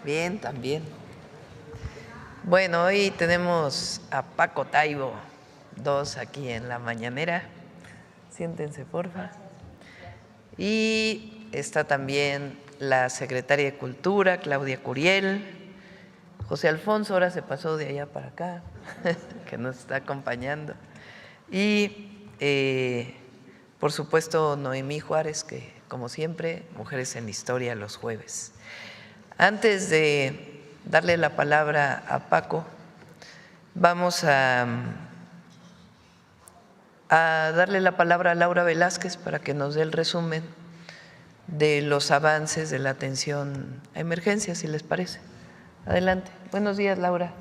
Bien, también. Bueno, hoy tenemos a Paco Taibo, dos aquí en la mañanera. Siéntense, porfa. Y está también la secretaria de Cultura, Claudia Curiel. José Alfonso ahora se pasó de allá para acá, que nos está acompañando. Y, por supuesto, Noemí Juárez, que, como siempre, Mujeres en la Historia los jueves. Antes de darle la palabra a Paco, vamos a darle la palabra a Laura Velázquez para que nos dé el resumen de los avances de la atención a emergencias, si les parece. Adelante. Buenos días, Laura.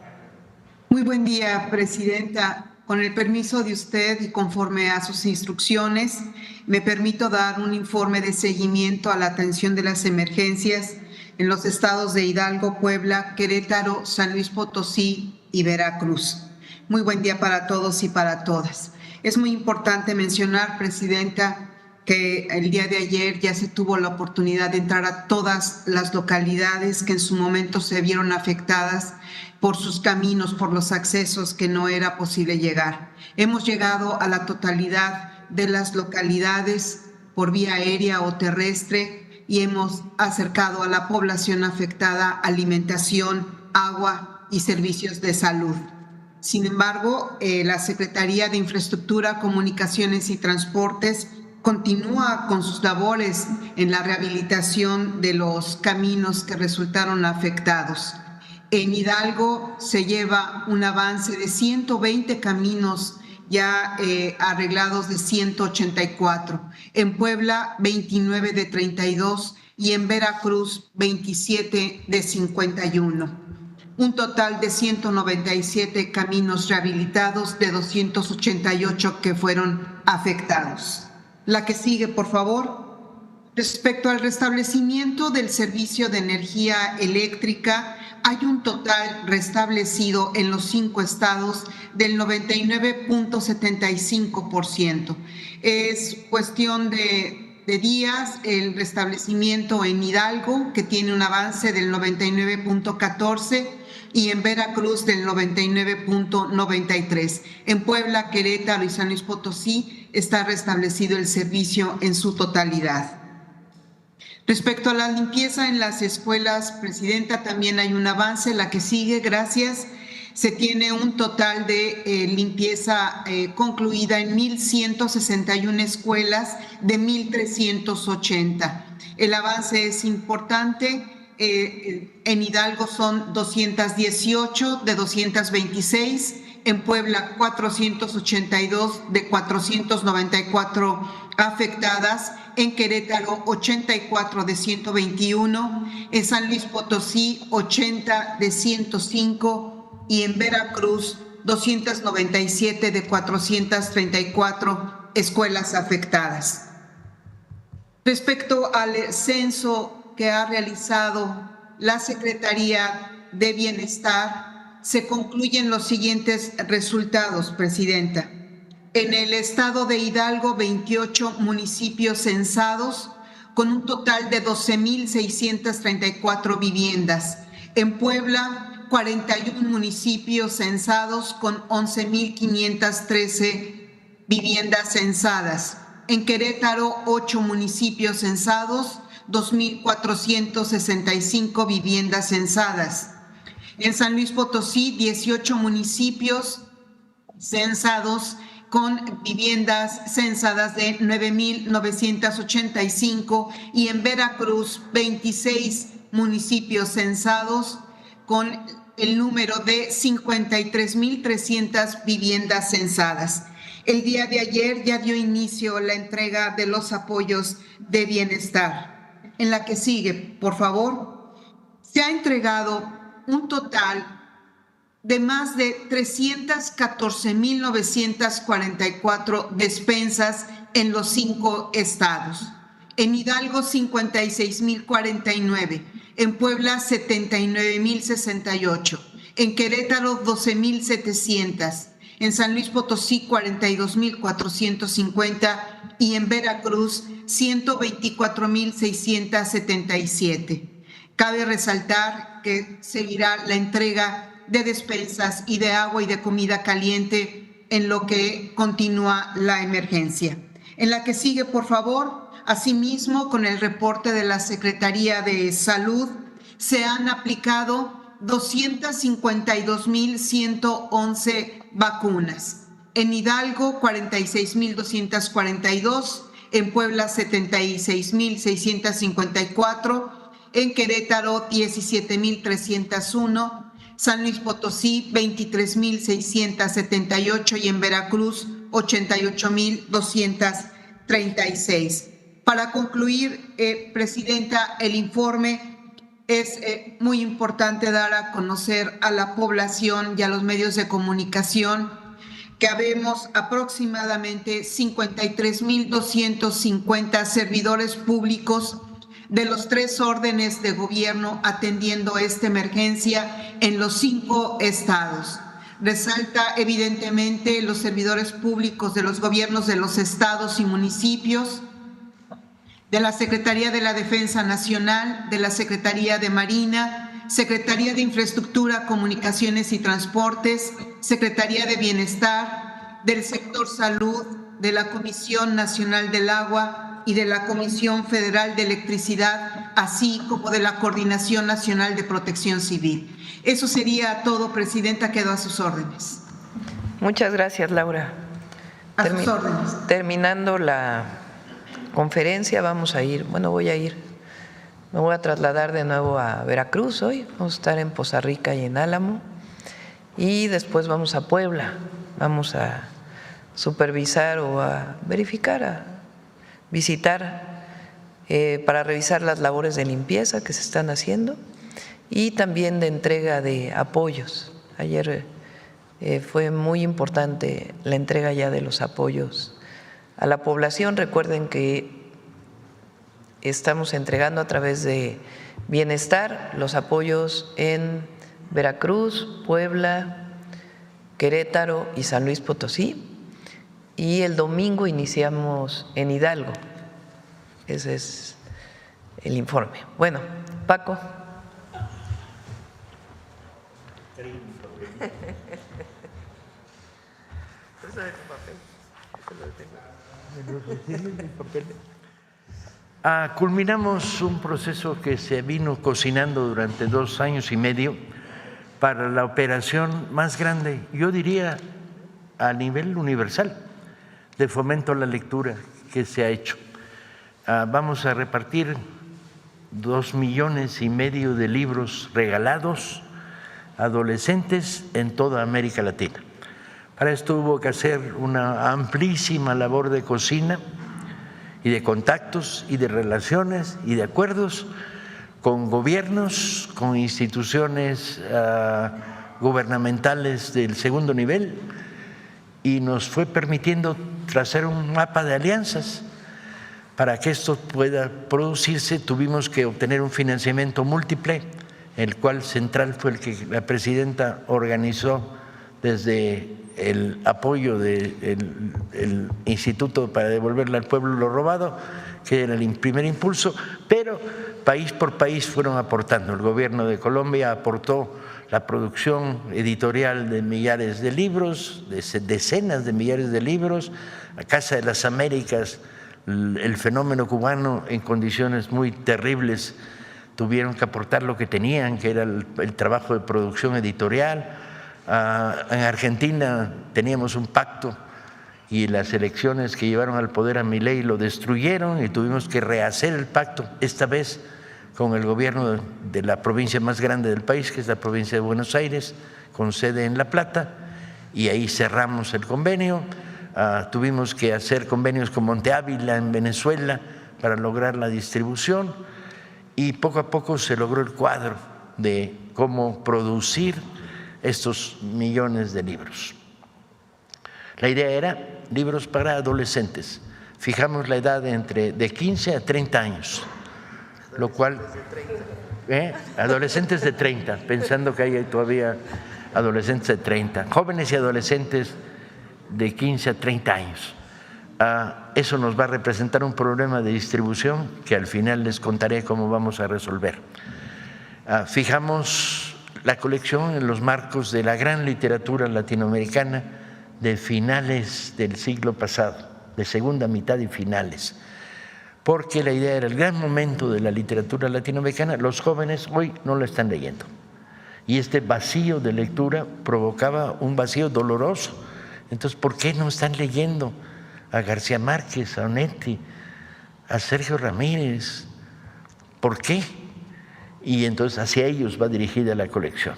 Muy buen día, Presidenta. Con el permiso de usted y conforme a sus instrucciones, me permito dar un informe de seguimiento a la atención de las emergencias en los estados de Hidalgo, Puebla, Querétaro, San Luis Potosí y Veracruz. Muy buen día para todos y para todas. Es muy importante mencionar, Presidenta, que el día de ayer ya se tuvo la oportunidad de entrar a todas las localidades que en su momento se vieron afectadas por sus caminos, por los accesos que no era posible llegar. Hemos llegado a la totalidad de las localidades por vía aérea o terrestre y hemos acercado a la población afectada alimentación, agua y servicios de salud. Sin embargo, la Secretaría de Infraestructura, Comunicaciones y Transportes continúa con sus labores en la rehabilitación de los caminos que resultaron afectados. En Hidalgo se lleva un avance de 120 caminos ya arreglados de 184. En Puebla, 29 de 32 y en Veracruz, 27 de 51. Un total de 197 caminos rehabilitados de 288 que fueron afectados. La que sigue, por favor. Respecto al restablecimiento del servicio de energía eléctrica, hay un total restablecido en los 5 estados del 99.75%. Es cuestión de días el restablecimiento en Hidalgo, que tiene un avance del 99.14%, y en Veracruz del 99.93%. En Puebla, Querétaro y San Luis Potosí está restablecido el servicio en su totalidad. Respecto a la limpieza en las escuelas, Presidenta, también hay un avance. La que sigue, gracias. Se tiene un total de limpieza concluida en 1,161 escuelas de 1,380. El avance es importante. En Hidalgo son 218 de 226, en Puebla 482 de 494 afectadas, en Querétaro 84 de 121, en San Luis Potosí 80 de 105 y en Veracruz 297 de 434 escuelas afectadas. Respecto al censo que ha realizado la Secretaría de Bienestar, se concluyen los siguientes resultados, Presidenta. En el estado de Hidalgo, 28 municipios censados con un total de 12,634 viviendas. En Puebla, 41 municipios censados con 11,513 viviendas censadas. En Querétaro, 8 municipios censados, 2,465 viviendas censadas. En San Luis Potosí, 18 municipios censados con viviendas censadas de 9,985 y en Veracruz, 26 municipios censados con el número de 53,300 viviendas censadas. El día de ayer ya dio inicio la entrega de los apoyos de bienestar. En la que sigue, por favor, se ha entregado un total de más de 314,944 despensas en los 5 estados. En Hidalgo, 56,049. En Puebla, 79,068. En Querétaro, 12,700. En San Luis Potosí, 42,450. Y en Veracruz, 124,677. Cabe resaltar que seguirá la entrega de despensas y de agua y de comida caliente en lo que continúa la emergencia. En la que sigue, por favor. Asimismo, con el reporte de la Secretaría de Salud, se han aplicado 252,111 vacunas. En Hidalgo, 46,242. En Puebla, 76,654. En Querétaro, 17,301. San Luis Potosí, 23,678. Y en Veracruz, 88,236. Para concluir, Presidenta, el informe es muy importante dar a conocer a la población y a los medios de comunicación que habemos aproximadamente 53,250 servidores públicos de los 3 órdenes de gobierno atendiendo esta emergencia en los 5 estados. Resalta evidentemente los servidores públicos de los gobiernos de los estados y municipios, de la Secretaría de la Defensa Nacional, de la Secretaría de Marina, Secretaría de Infraestructura, Comunicaciones y Transportes, Secretaría de Bienestar, del sector salud, de la Comisión Nacional del Agua y de la Comisión Federal de Electricidad, así como de la Coordinación Nacional de Protección Civil. Eso sería todo, Presidenta. Quedo a sus órdenes. Muchas gracias, Laura. A sus órdenes. Terminando la conferencia, voy a ir, me voy a trasladar de nuevo a Veracruz hoy, vamos a estar en Poza Rica y en Álamo, y después vamos a Puebla, vamos a supervisar o a verificar, a visitar para revisar las labores de limpieza que se están haciendo y también de entrega de apoyos. Ayer fue muy importante la entrega ya de los apoyos a la población. Recuerden que estamos entregando a través de Bienestar los apoyos en Veracruz, Puebla, Querétaro y San Luis Potosí, y el domingo iniciamos en Hidalgo. Ese es el informe. Bueno, Paco. Culminamos un proceso que se vino cocinando durante 2 años y medio para la operación más grande, yo diría a nivel universal, de fomento a la lectura que se ha hecho. Vamos a repartir 2,5 millones de libros regalados a adolescentes en toda América Latina. Para esto hubo que hacer una amplísima labor de cocina y de contactos y de relaciones y de acuerdos con gobiernos, con instituciones gubernamentales del segundo nivel, y nos fue permitiendo trazar un mapa de alianzas. Para que esto pueda producirse tuvimos que obtener un financiamiento múltiple, el cual central fue el que la presidenta organizó desde el apoyo del Instituto para devolverle al pueblo lo robado, que era el primer impulso, pero país por país fueron aportando. El gobierno de Colombia aportó la producción editorial de millares de libros, de decenas de millares de libros. La Casa de las Américas, el fenómeno cubano en condiciones muy terribles, tuvieron que aportar lo que tenían, que era el trabajo de producción editorial. En Argentina teníamos un pacto y las elecciones que llevaron al poder a Milei lo destruyeron y tuvimos que rehacer el pacto, esta vez con el gobierno de la provincia más grande del país, que es la provincia de Buenos Aires, con sede en La Plata, y ahí cerramos el convenio. Tuvimos que hacer convenios con Monte Ávila en Venezuela para lograr la distribución, y poco a poco se logró el cuadro de cómo producir estos millones de libros. La idea era libros para adolescentes. Fijamos la edad de 15 a 30 años, lo cual… adolescentes de 30, pensando que hay todavía adolescentes de 30, jóvenes y adolescentes de 15 a 30 años. Eso nos va a representar un problema de distribución que al final les contaré cómo vamos a resolver. Fijamos la colección en los marcos de la gran literatura latinoamericana de finales del siglo pasado, de segunda mitad y finales, porque la idea era el gran momento de la literatura latinoamericana. Los jóvenes hoy no la están leyendo y este vacío de lectura provocaba un vacío doloroso. Entonces, ¿por qué no están leyendo a García Márquez, a Onetti, a Sergio Ramírez? ¿Por qué? Y entonces hacia ellos va dirigida la colección.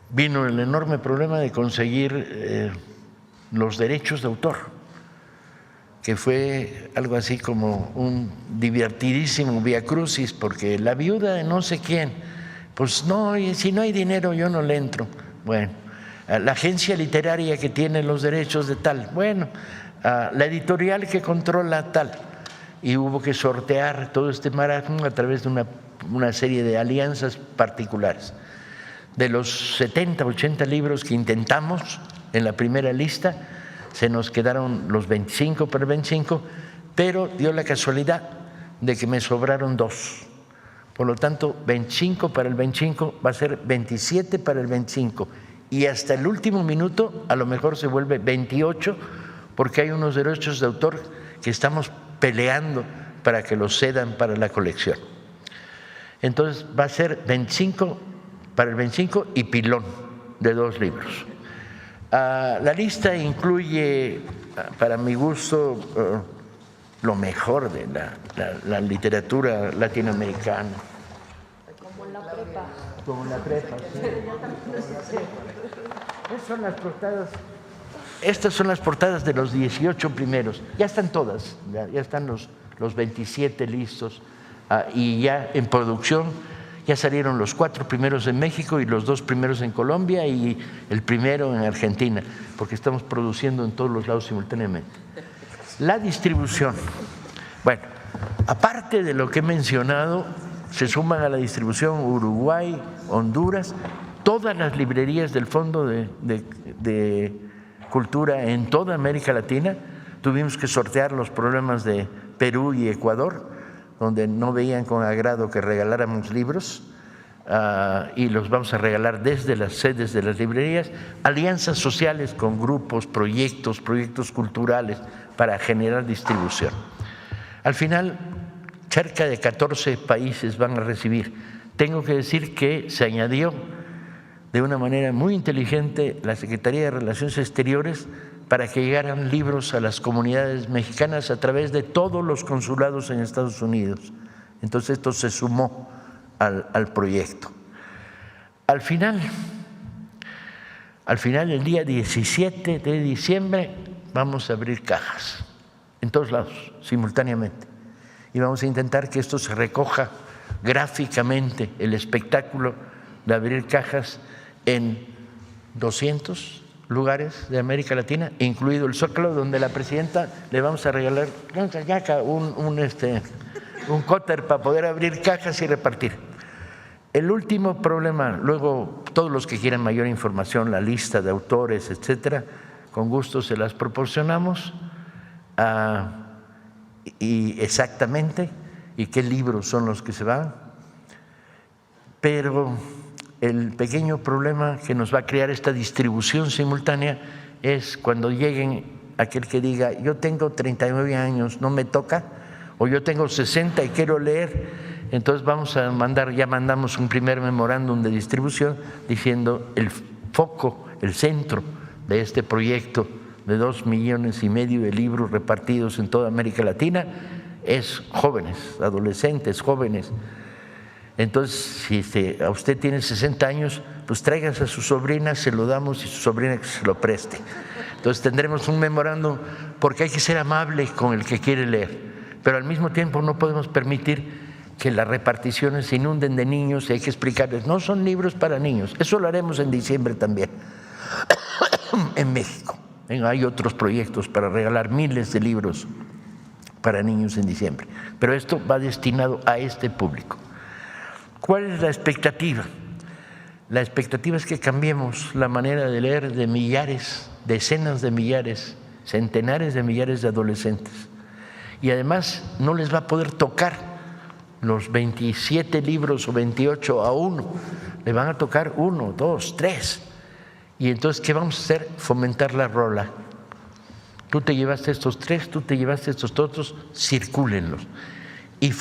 Vino el enorme problema de conseguir los derechos de autor, que fue algo así como un divertidísimo viacrucis, porque la viuda de no sé quién, pues no, y si no hay dinero yo no le entro. Bueno, la agencia literaria que tiene los derechos de tal, bueno, la editorial que controla tal, y hubo que sortear todo este marasmo a través de una serie de alianzas particulares. De los 70, 80 libros que intentamos en la primera lista, se nos quedaron los 25 para el 25, pero dio la casualidad de que me sobraron 2. Por lo tanto, 25 para el 25 va a ser 27 para el 25. Y hasta el último minuto a lo mejor se vuelve 28, porque hay unos derechos de autor que estamos peleando para que los cedan para la colección. Entonces va a ser 25 para el 25 y pilón de 2 libros. La lista incluye, para mi gusto, lo mejor de la literatura latinoamericana. Como la prepa. Como la prepa, sí. Estas son las portadas. Estas son las portadas de los 18 primeros. Ya están todas, ya están los 27 listos y ya en producción. Ya salieron los 4 primeros en México y los 2 primeros en Colombia y el primero en Argentina, porque estamos produciendo en todos los lados simultáneamente. La distribución. Bueno, aparte de lo que he mencionado, se suman a la distribución Uruguay, Honduras, todas las librerías del Fondo de Cultura en toda América Latina. Tuvimos que sortear los problemas de Perú y Ecuador, donde no veían con agrado que regaláramos libros, y los vamos a regalar desde las sedes de las librerías, alianzas sociales con grupos, proyectos culturales para generar distribución. Al final, cerca de 14 países van a recibir. Tengo que decir que se añadió de una manera muy inteligente la Secretaría de Relaciones Exteriores para que llegaran libros a las comunidades mexicanas a través de todos los consulados en Estados Unidos. Entonces esto se sumó al proyecto. Al final, el día 17 de diciembre, vamos a abrir cajas en todos lados, simultáneamente. Y vamos a intentar que esto se recoja gráficamente, el espectáculo de abrir cajas en 200 lugares de América Latina, incluido el Zócalo, donde la presidenta le vamos a regalar un cóter para poder abrir cajas y repartir. El último problema, luego todos los que quieran mayor información, la lista de autores, etcétera, con gusto se las proporcionamos, y exactamente, y qué libros son los que se van, pero el pequeño problema que nos va a crear esta distribución simultánea es cuando lleguen aquel que diga yo tengo 39 años, no me toca, o yo tengo 60 y quiero leer. Entonces vamos a mandar, ya mandamos un primer memorándum de distribución diciendo el foco, el centro de este proyecto de 2,5 millones de libros repartidos en toda América Latina es jóvenes, adolescentes, jóvenes. Entonces, si a usted tiene 60 años, pues tráigase a su sobrina, se lo damos y su sobrina que se lo preste. Entonces tendremos un memorándum porque hay que ser amable con el que quiere leer, pero al mismo tiempo no podemos permitir que las reparticiones se inunden de niños y hay que explicarles, no son libros para niños. Eso lo haremos en diciembre también, en México. Hay otros proyectos para regalar miles de libros para niños en diciembre, pero esto va destinado a este público. ¿Cuál es la expectativa? La expectativa es que cambiemos la manera de leer de millares, decenas de millares, centenares de millares de adolescentes. Y además no les va a poder tocar los 27 libros o 28 a uno, le van a tocar 1, 2, 3. Y entonces, ¿qué vamos a hacer? Fomentar la rola. Tú te llevaste estos 3, tú te llevaste estos otros, circúlenlos. Y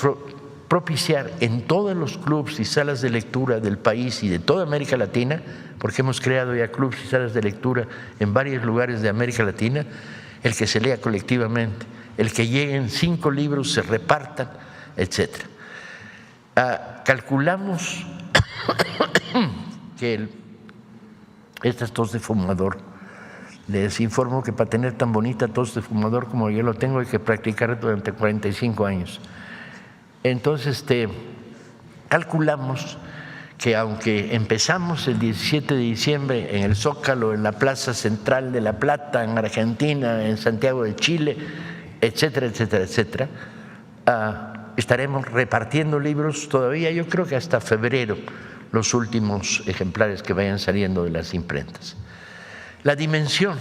propiciar en todos los clubs y salas de lectura del país y de toda América Latina, porque hemos creado ya clubs y salas de lectura en varios lugares de América Latina, el que se lea colectivamente, el que lleguen 5 libros, se repartan, etc. Calculamos que estas tos de fumador, les informo que para tener tan bonita tos de fumador como yo lo tengo hay que practicar durante 45 años. Entonces, calculamos que aunque empezamos el 17 de diciembre en el Zócalo, en la Plaza Central de La Plata, en Argentina, en Santiago de Chile, etcétera, etcétera, etcétera, estaremos repartiendo libros todavía, yo creo que hasta febrero, los últimos ejemplares que vayan saliendo de las imprentas. La dimensión,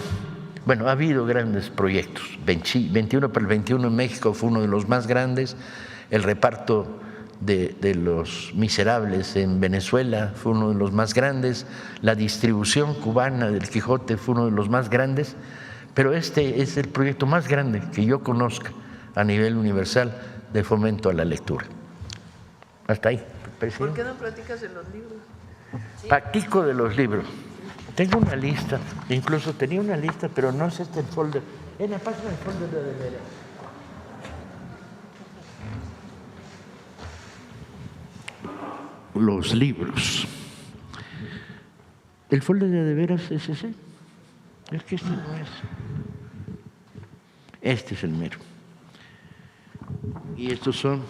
bueno, ha habido grandes proyectos, 21 para el 21 en México fue uno de los más grandes, el reparto de Los Miserables en Venezuela fue uno de los más grandes, la distribución cubana del Quijote fue uno de los más grandes, pero este es el proyecto más grande que yo conozca a nivel universal de fomento a la lectura. Hasta ahí, presidente. ¿Por qué no platicas de los libros? Practico de los libros. Tengo una lista, incluso tenía una lista, pero no es este el folder. En la página del folder de veras. Los libros. El folder de veras es ese. Es que este no es. Este es el mero. Y estos son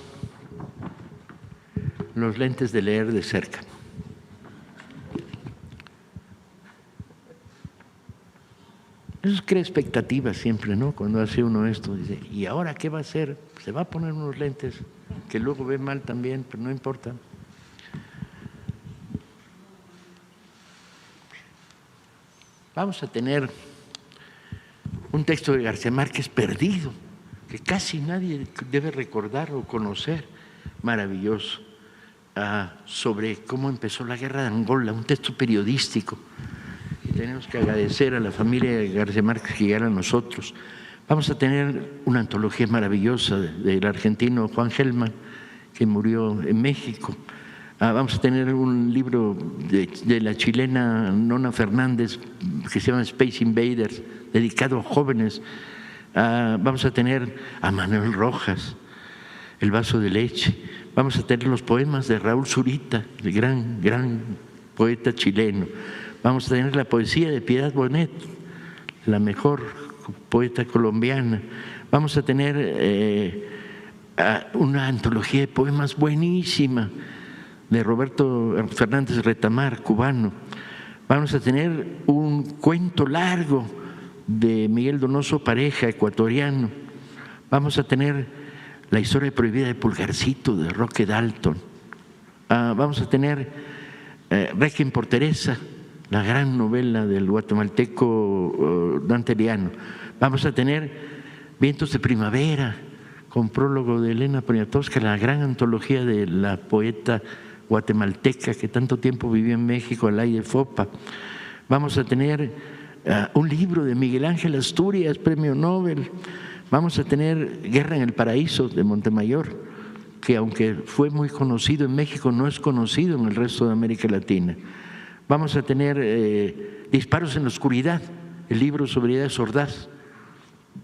los lentes de leer de cerca. Eso crea expectativas siempre, ¿no? Cuando hace uno esto, dice, ¿y ahora qué va a hacer? Se va a poner unos lentes que luego ve mal también, pero no importa. Vamos a tener un texto de García Márquez perdido, que casi nadie debe recordar o conocer, maravilloso, sobre cómo empezó la guerra de Angola, un texto periodístico. Y tenemos que agradecer a la familia de García Márquez que llegara a nosotros. Vamos a tener una antología maravillosa del argentino Juan Gelman, que murió en México. Vamos a tener un libro de la chilena Nona Fernández que se llama Space Invaders, dedicado a jóvenes. Vamos a tener a Manuel Rojas, El vaso de leche. Vamos a tener los poemas de Raúl Zurita, el gran poeta chileno. Vamos a tener la poesía de Piedad Bonet, la mejor poeta colombiana. Vamos a tener una antología de poemas buenísima de Roberto Fernández Retamar, cubano. Vamos a tener un cuento largo de Miguel Donoso Pareja, ecuatoriano. Vamos a tener la historia prohibida de Pulgarcito, de Roque Dalton. Vamos a tener Requiem por Teresa, la gran novela del guatemalteco Dante Liano. Vamos a tener Vientos de Primavera, con prólogo de Elena Poniatowska, la gran antología de la poeta guatemalteca que tanto tiempo vivió en México, Alaide Fopa. Vamos a tener un libro de Miguel Ángel Asturias, premio Nobel. Vamos a tener Guerra en el Paraíso de Montemayor, que aunque fue muy conocido en México, no es conocido en el resto de América Latina. Vamos a tener Disparos en la Oscuridad, el libro sobre Ideas Ordaz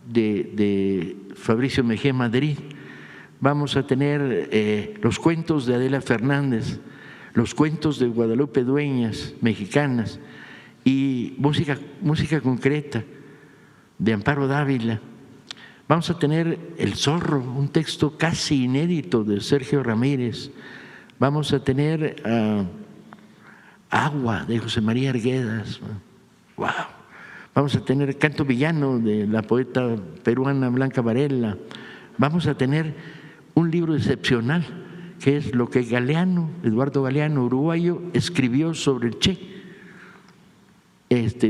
de Fabricio Mejía Madrid. Vamos a tener los cuentos de Adela Fernández, los cuentos de Guadalupe Dueñas, mexicanas, y música concreta de Amparo Dávila. Vamos a tener El Zorro, un texto casi inédito de Sergio Ramírez. Vamos a tener Agua de José María Arguedas. ¡Wow! Vamos a tener Canto Villano de la poeta peruana Blanca Varela. Vamos a tener un libro excepcional que es lo que Galeano, Eduardo Galeano, uruguayo, escribió sobre el Che.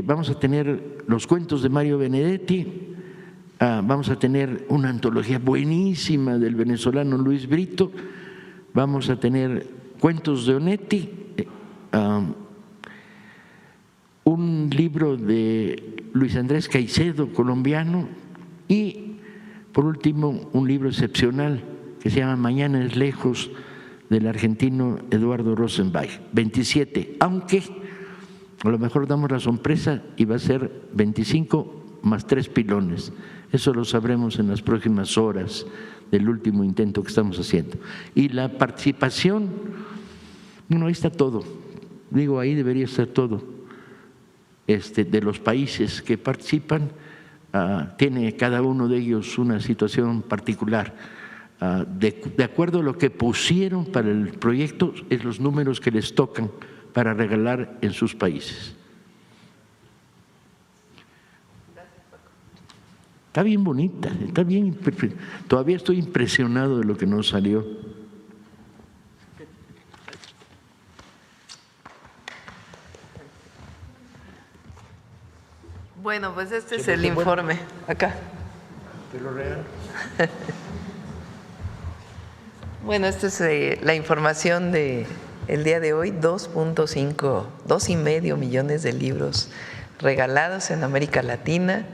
Vamos a tener los cuentos de Mario Benedetti. Vamos a tener una antología buenísima del venezolano Luis Brito. vamos a tener cuentos de Onetti, un libro de Luis Andrés Caicedo, colombiano, y por último un libro excepcional que se llama Mañana es lejos, del argentino Eduardo Rosenbach, 27, aunque a lo mejor damos la sorpresa y va a ser 25 más 3 pilones. Eso lo sabremos en las próximas horas del último intento que estamos haciendo. Y la participación, bueno, ahí está todo, digo, ahí debería estar todo, de los países que participan, tiene cada uno de ellos una situación particular. De acuerdo a lo que pusieron para el proyecto, es los números que les tocan para regalar en sus países. Está bien bonita, está bien, todavía estoy impresionado de lo que nos salió. Bueno, pues este es el informe. Acá. ¿Te lo regalo? Bueno, esta es la información de el día de hoy, 2.5 millones de libros regalados en América Latina,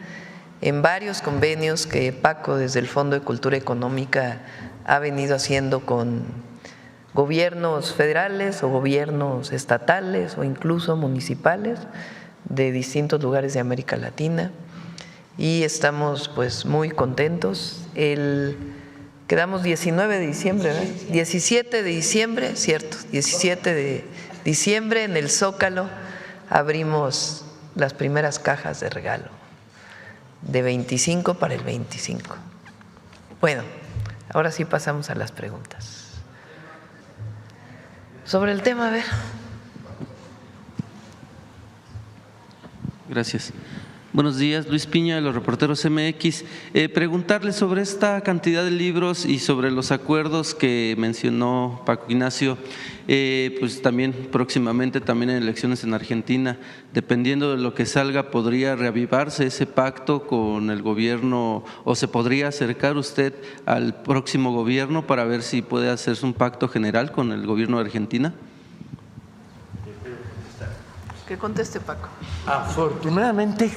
en varios convenios que Paco desde el Fondo de Cultura Económica ha venido haciendo con gobiernos federales o gobiernos estatales o incluso municipales de distintos lugares de América Latina, y estamos pues muy contentos. Quedamos 19 de diciembre, ¿verdad? 17 de diciembre, cierto, 17 de diciembre en el Zócalo abrimos las primeras cajas de regalo, de 25 para el 25. Bueno, ahora sí pasamos a las preguntas. Sobre el tema, a ver. Gracias. Buenos días, Luis Piña, de los Reporteros MX. Preguntarle sobre esta cantidad de libros y sobre los acuerdos que mencionó Paco Ignacio, pues también próximamente, también en elecciones en Argentina, dependiendo de lo que salga, ¿podría reavivarse ese pacto con el gobierno o se podría acercar usted al próximo gobierno para ver si puede hacerse un pacto general con el gobierno de Argentina? Que conteste Paco. Afortunadamente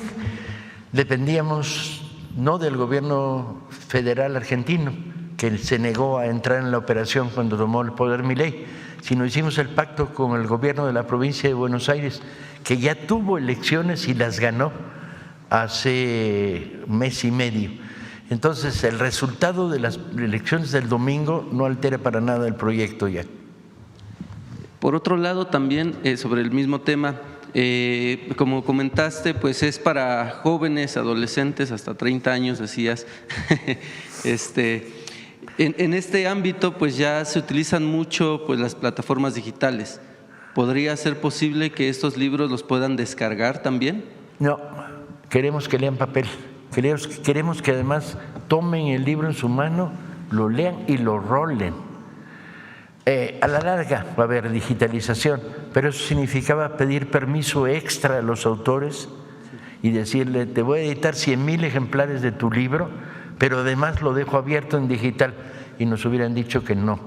dependíamos no del gobierno federal argentino, que se negó a entrar en la operación cuando tomó el poder Milei, sino hicimos el pacto con el gobierno de la provincia de Buenos Aires, que ya tuvo elecciones y las ganó hace mes y medio. Entonces el resultado de las elecciones del domingo no altera para nada el proyecto ya. Por otro lado, también sobre el mismo tema, como comentaste, pues es para jóvenes, adolescentes, hasta 30 años, decías. En este ámbito, pues ya se utilizan mucho pues las plataformas digitales. ¿Podría ser posible que estos libros los puedan descargar también? No, queremos que lean papel. Queremos que además tomen el libro en su mano, lo lean y lo rolen. A la larga va a haber digitalización, pero eso significaba pedir permiso extra a los autores y decirle, te voy a editar 100,000 ejemplares de tu libro, pero además lo dejo abierto en digital, y nos hubieran dicho que no,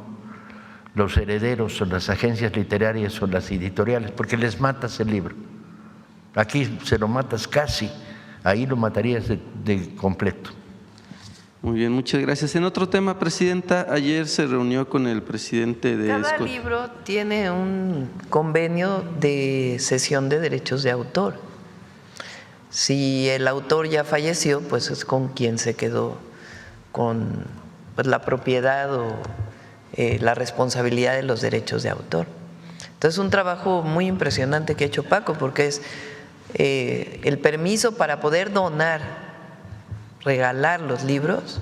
los herederos o las agencias literarias o las editoriales, porque les matas el libro. Aquí se lo matas casi, ahí lo matarías de completo. Muy bien, muchas gracias. En otro tema, Presidenta, ayer se reunió con el presidente de… Cada libro tiene un convenio de cesión de derechos de autor. Si el autor ya falleció, pues es con quien se quedó con pues, la propiedad o la responsabilidad de los derechos de autor. Entonces, un trabajo muy impresionante que ha hecho Paco, porque es el permiso para poder donar, regalar los libros,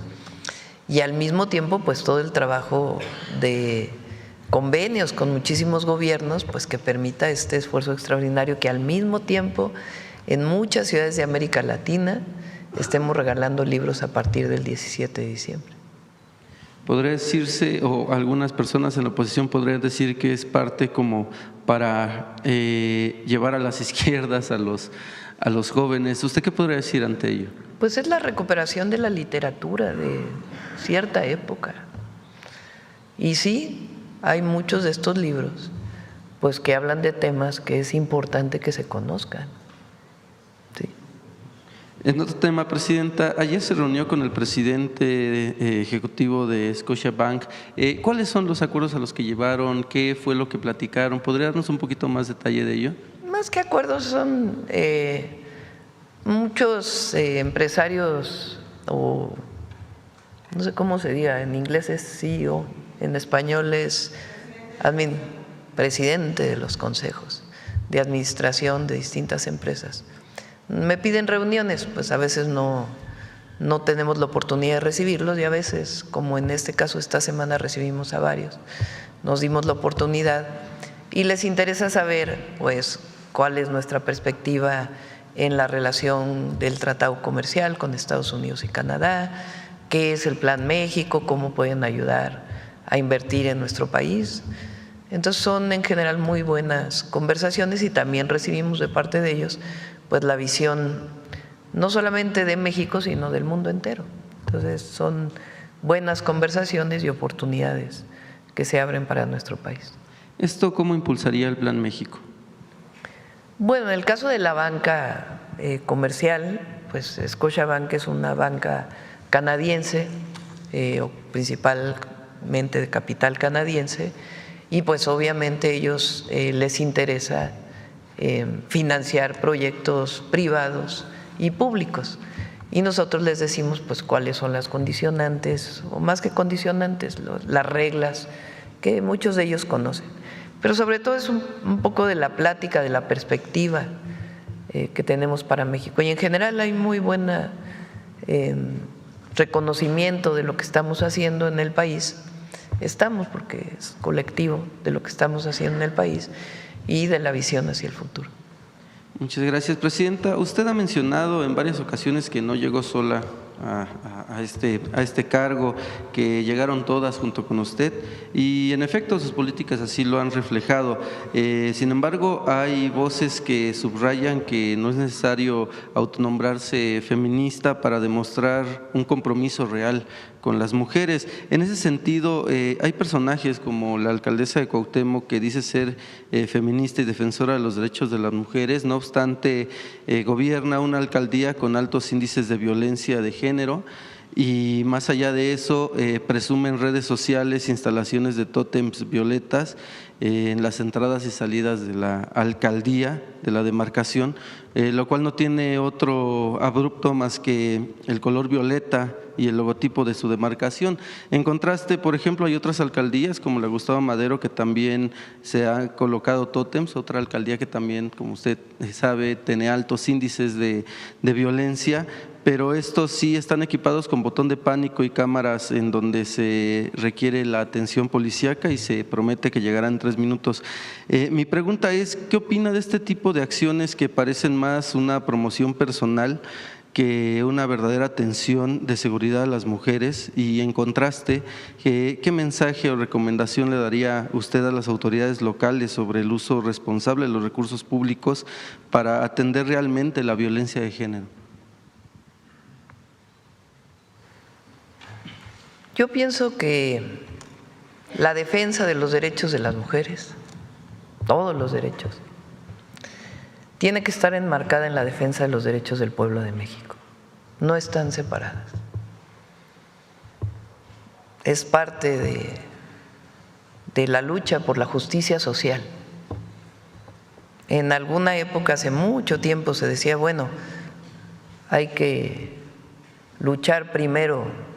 y al mismo tiempo pues todo el trabajo de convenios con muchísimos gobiernos pues que permita este esfuerzo extraordinario, que al mismo tiempo en muchas ciudades de América Latina estemos regalando libros a partir del 17 de diciembre. ¿Podría decirse, o algunas personas en la oposición podrían decir que es parte como para llevar a las izquierdas a los jóvenes? ¿Usted qué podría decir ante ello? Pues es la recuperación de la literatura de cierta época. Y sí, hay muchos de estos libros pues que hablan de temas que es importante que se conozcan. Sí. En otro tema, Presidenta, ayer se reunió con el presidente ejecutivo de Scotiabank. ¿Cuáles son los acuerdos a los que llevaron? ¿Qué fue lo que platicaron? ¿Podría darnos un poquito más detalle de ello? Más que acuerdos son muchos empresarios, o no sé cómo se diga, en inglés es CEO, en español es presidente de los consejos de administración de distintas empresas. Me piden reuniones, pues a veces no tenemos la oportunidad de recibirlos y a veces, como en este caso esta semana recibimos a varios, nos dimos la oportunidad y les interesa saber pues cuál es nuestra perspectiva en la relación del tratado comercial con Estados Unidos y Canadá, qué es el Plan México, cómo pueden ayudar a invertir en nuestro país. Entonces son en general muy buenas conversaciones y también recibimos de parte de ellos pues la visión no solamente de México sino del mundo entero. Entonces son buenas conversaciones y oportunidades que se abren para nuestro país. ¿Esto cómo impulsaría el Plan México? Bueno, en el caso de la banca comercial, pues Scotiabank es una banca canadiense, o principalmente de capital canadiense, y pues obviamente a ellos les interesa financiar proyectos privados y públicos. Y nosotros les decimos pues cuáles son las condicionantes, o más que condicionantes, las reglas que muchos de ellos conocen. Pero sobre todo es un poco de la plática, de la perspectiva que tenemos para México. Y en general hay muy buena reconocimiento de lo que estamos haciendo en el país. Estamos, porque es colectivo, de lo que estamos haciendo en el país y de la visión hacia el futuro. Muchas gracias, Presidenta. Usted ha mencionado en varias ocasiones que no llegó sola a este cargo, que llegaron todas junto con usted y en efecto sus políticas así lo han reflejado. Sin embargo, hay voces que subrayan que no es necesario autonombrarse feminista para demostrar un compromiso real con las mujeres. En ese sentido, hay personajes como la alcaldesa de Cuauhtémoc que dice ser feminista y defensora de los derechos de las mujeres, no obstante gobierna una alcaldía con altos índices de violencia de género y más allá de eso presume en redes sociales instalaciones de tótems violetas en las entradas y salidas de la alcaldía, de la demarcación, lo cual no tiene otro abrupto más que el color violeta y el logotipo de su demarcación. En contraste, por ejemplo, hay otras alcaldías como la Gustavo Madero que también se han colocado tótems, otra alcaldía que también, como usted sabe, tiene altos índices de violencia, pero estos sí están equipados con botón de pánico y cámaras en donde se requiere la atención policíaca y se promete que llegarán en 3 minutos. Mi pregunta es, ¿qué opina de este tipo de acciones que parecen más una promoción personal que una verdadera atención de seguridad a las mujeres? Y en contraste, ¿qué mensaje o recomendación le daría usted a las autoridades locales sobre el uso responsable de los recursos públicos para atender realmente la violencia de género? Yo pienso que la defensa de los derechos de las mujeres, todos los derechos, tiene que estar enmarcada en la defensa de los derechos del pueblo de México. No están separadas. Es parte de la lucha por la justicia social. En alguna época, hace mucho tiempo, se decía, bueno, hay que luchar primero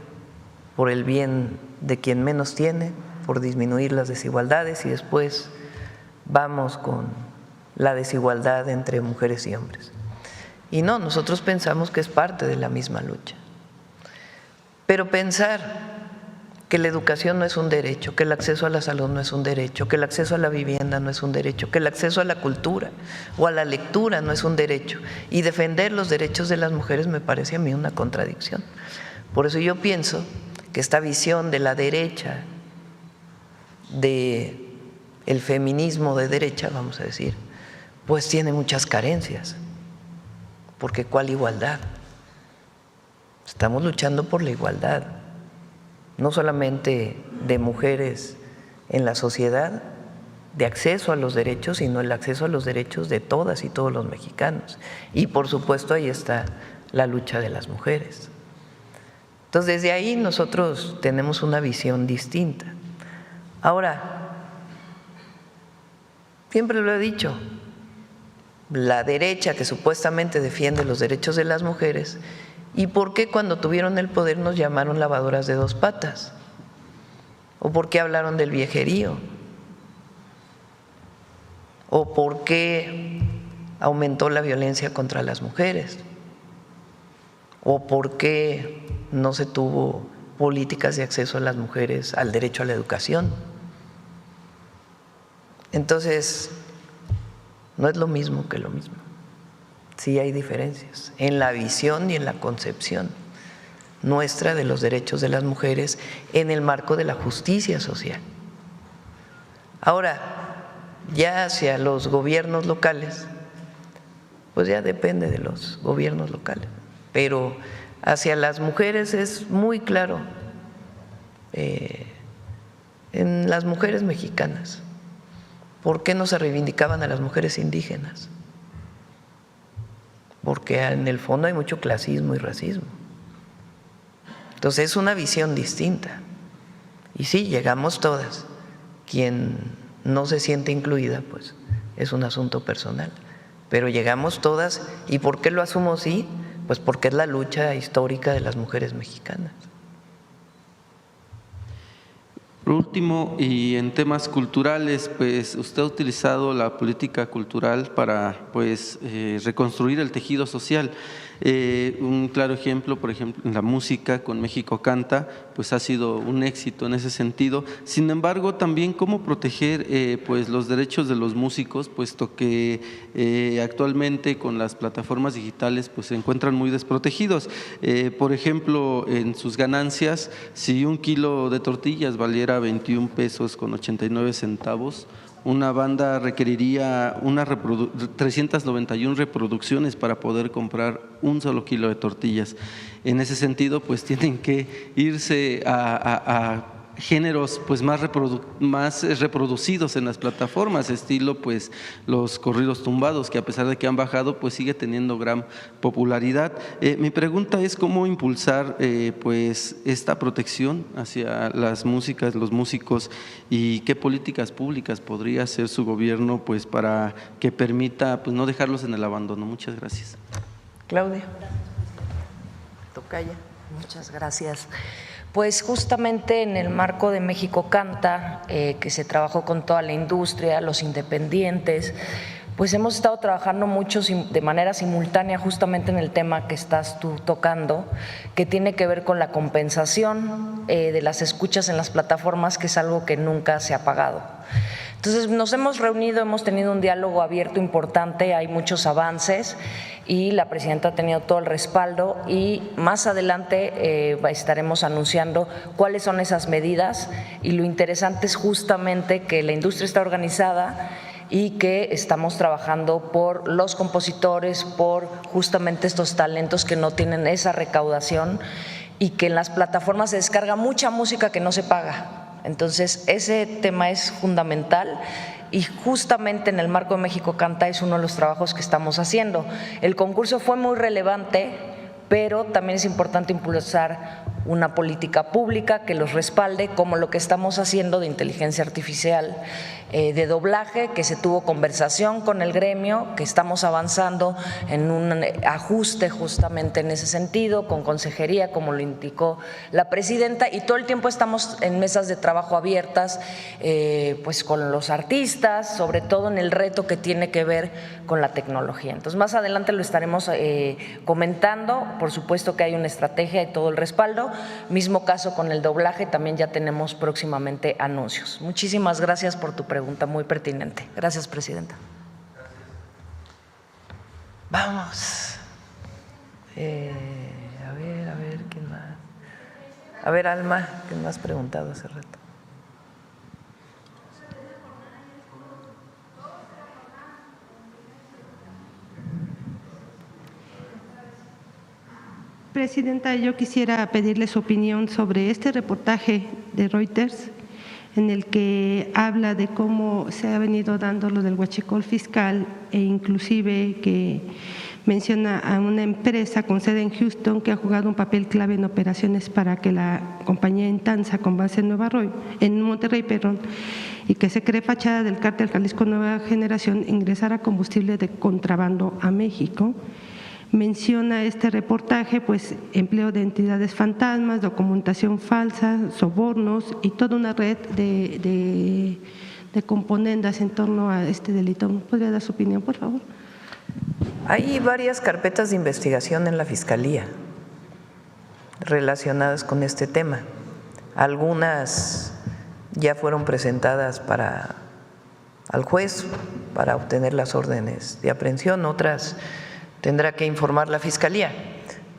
por el bien de quien menos tiene, por disminuir las desigualdades y después vamos con la desigualdad entre mujeres y hombres. Y no, nosotros pensamos que es parte de la misma lucha. Pero pensar que la educación no es un derecho, que el acceso a la salud no es un derecho, que el acceso a la vivienda no es un derecho, que el acceso a la cultura o a la lectura no es un derecho, y defender los derechos de las mujeres me parece a mí una contradicción. Por eso yo pienso que esta visión de la derecha, del feminismo de derecha, vamos a decir, pues tiene muchas carencias, porque ¿cuál igualdad? Estamos luchando por la igualdad, no solamente de mujeres en la sociedad de acceso a los derechos, sino el acceso a los derechos de todas y todos los mexicanos. Y por supuesto ahí está la lucha de las mujeres. Entonces desde ahí nosotros tenemos una visión distinta. Ahora, siempre lo he dicho, la derecha que supuestamente defiende los derechos de las mujeres, ¿y por qué cuando tuvieron el poder nos llamaron lavadoras de dos patas? ¿O por qué hablaron del viejerío? ¿O por qué aumentó la violencia contra las mujeres? ¿O por qué no se tuvo políticas de acceso a las mujeres al derecho a la educación? Entonces, no es lo mismo que lo mismo. Sí hay diferencias en la visión y en la concepción nuestra de los derechos de las mujeres en el marco de la justicia social. Ahora, ya hacia los gobiernos locales, pues ya depende de los gobiernos locales, pero hacia las mujeres es muy claro, en las mujeres mexicanas, ¿por qué no se reivindicaban a las mujeres indígenas? Porque en el fondo hay mucho clasismo y racismo. Entonces es una visión distinta. Y sí, llegamos todas. Quien no se siente incluida, pues es un asunto personal. Pero llegamos todas. ¿Y por qué lo asumo así? Pues porque es la lucha histórica de las mujeres mexicanas. Por último, y en temas culturales, pues usted ha utilizado la política cultural para reconstruir el tejido social. Un claro ejemplo, por ejemplo, en la música con México Canta, pues ha sido un éxito en ese sentido. Sin embargo, también cómo proteger pues los derechos de los músicos, puesto que actualmente con las plataformas digitales pues se encuentran muy desprotegidos. Por ejemplo, en sus ganancias, si 1 kilo de tortillas valiera 21 pesos con 89 centavos, una banda requeriría 391 reproducciones para poder comprar 1 solo kilo de tortillas. En ese sentido, pues tienen que irse a géneros pues más reproducidos en las plataformas, estilo pues los corridos tumbados, que a pesar de que han bajado pues sigue teniendo gran popularidad. Mi pregunta es cómo impulsar pues esta protección hacia las músicas, los músicos, y qué políticas públicas podría hacer su gobierno pues para que permita pues no dejarlos en el abandono. Muchas gracias. Claudia. Tocaya. Muchas gracias. Pues justamente en el marco de México Canta, que se trabajó con toda la industria, los independientes, pues hemos estado trabajando mucho de manera simultánea justamente en el tema que estás tú tocando, que tiene que ver con la compensación de las escuchas en las plataformas, que es algo que nunca se ha pagado. Entonces nos hemos reunido, hemos tenido un diálogo abierto importante, hay muchos avances y la presidenta ha tenido todo el respaldo, y más adelante estaremos anunciando cuáles son esas medidas, y lo interesante es justamente que la industria está organizada y que estamos trabajando por los compositores, por justamente estos talentos que no tienen esa recaudación, y que en las plataformas se descarga mucha música que no se paga. Entonces, ese tema es fundamental, y justamente en el marco de México Canta es uno de los trabajos que estamos haciendo. El concurso fue muy relevante, pero también es importante impulsar una política pública que los respalde, como lo que estamos haciendo de inteligencia artificial, de doblaje, que se tuvo conversación con el gremio, que estamos avanzando en un ajuste justamente en ese sentido, con consejería, como lo indicó la presidenta, y todo el tiempo estamos en mesas de trabajo abiertas, pues con los artistas, sobre todo en el reto que tiene que ver con la tecnología. Entonces, más adelante lo estaremos comentando. Por supuesto que hay una estrategia y todo el respaldo. Mismo caso con el doblaje, también ya tenemos próximamente anuncios. Muchísimas gracias por tu pregunta, muy pertinente. Gracias, presidenta. Vamos. A ver, ¿quién más? A ver, Alma, ¿qué me has preguntado hace rato? Presidenta, yo quisiera pedirle su opinión sobre este reportaje de Reuters en el que habla de cómo se ha venido dando lo del huachicol fiscal e inclusive que menciona a una empresa con sede en Houston que ha jugado un papel clave en operaciones para que la compañía Intansa con base en Monterrey, y que se cree fachada del cártel Jalisco Nueva Generación ingresara combustible de contrabando a México. Menciona este reportaje pues empleo de entidades fantasmas, documentación falsa, sobornos y toda una red de componendas en torno a este delito. ¿Podría dar su opinión, por favor? Hay varias carpetas de investigación en la Fiscalía relacionadas con este tema. Algunas ya fueron presentadas al juez para obtener las órdenes de aprehensión, otras tendrá que informar la Fiscalía,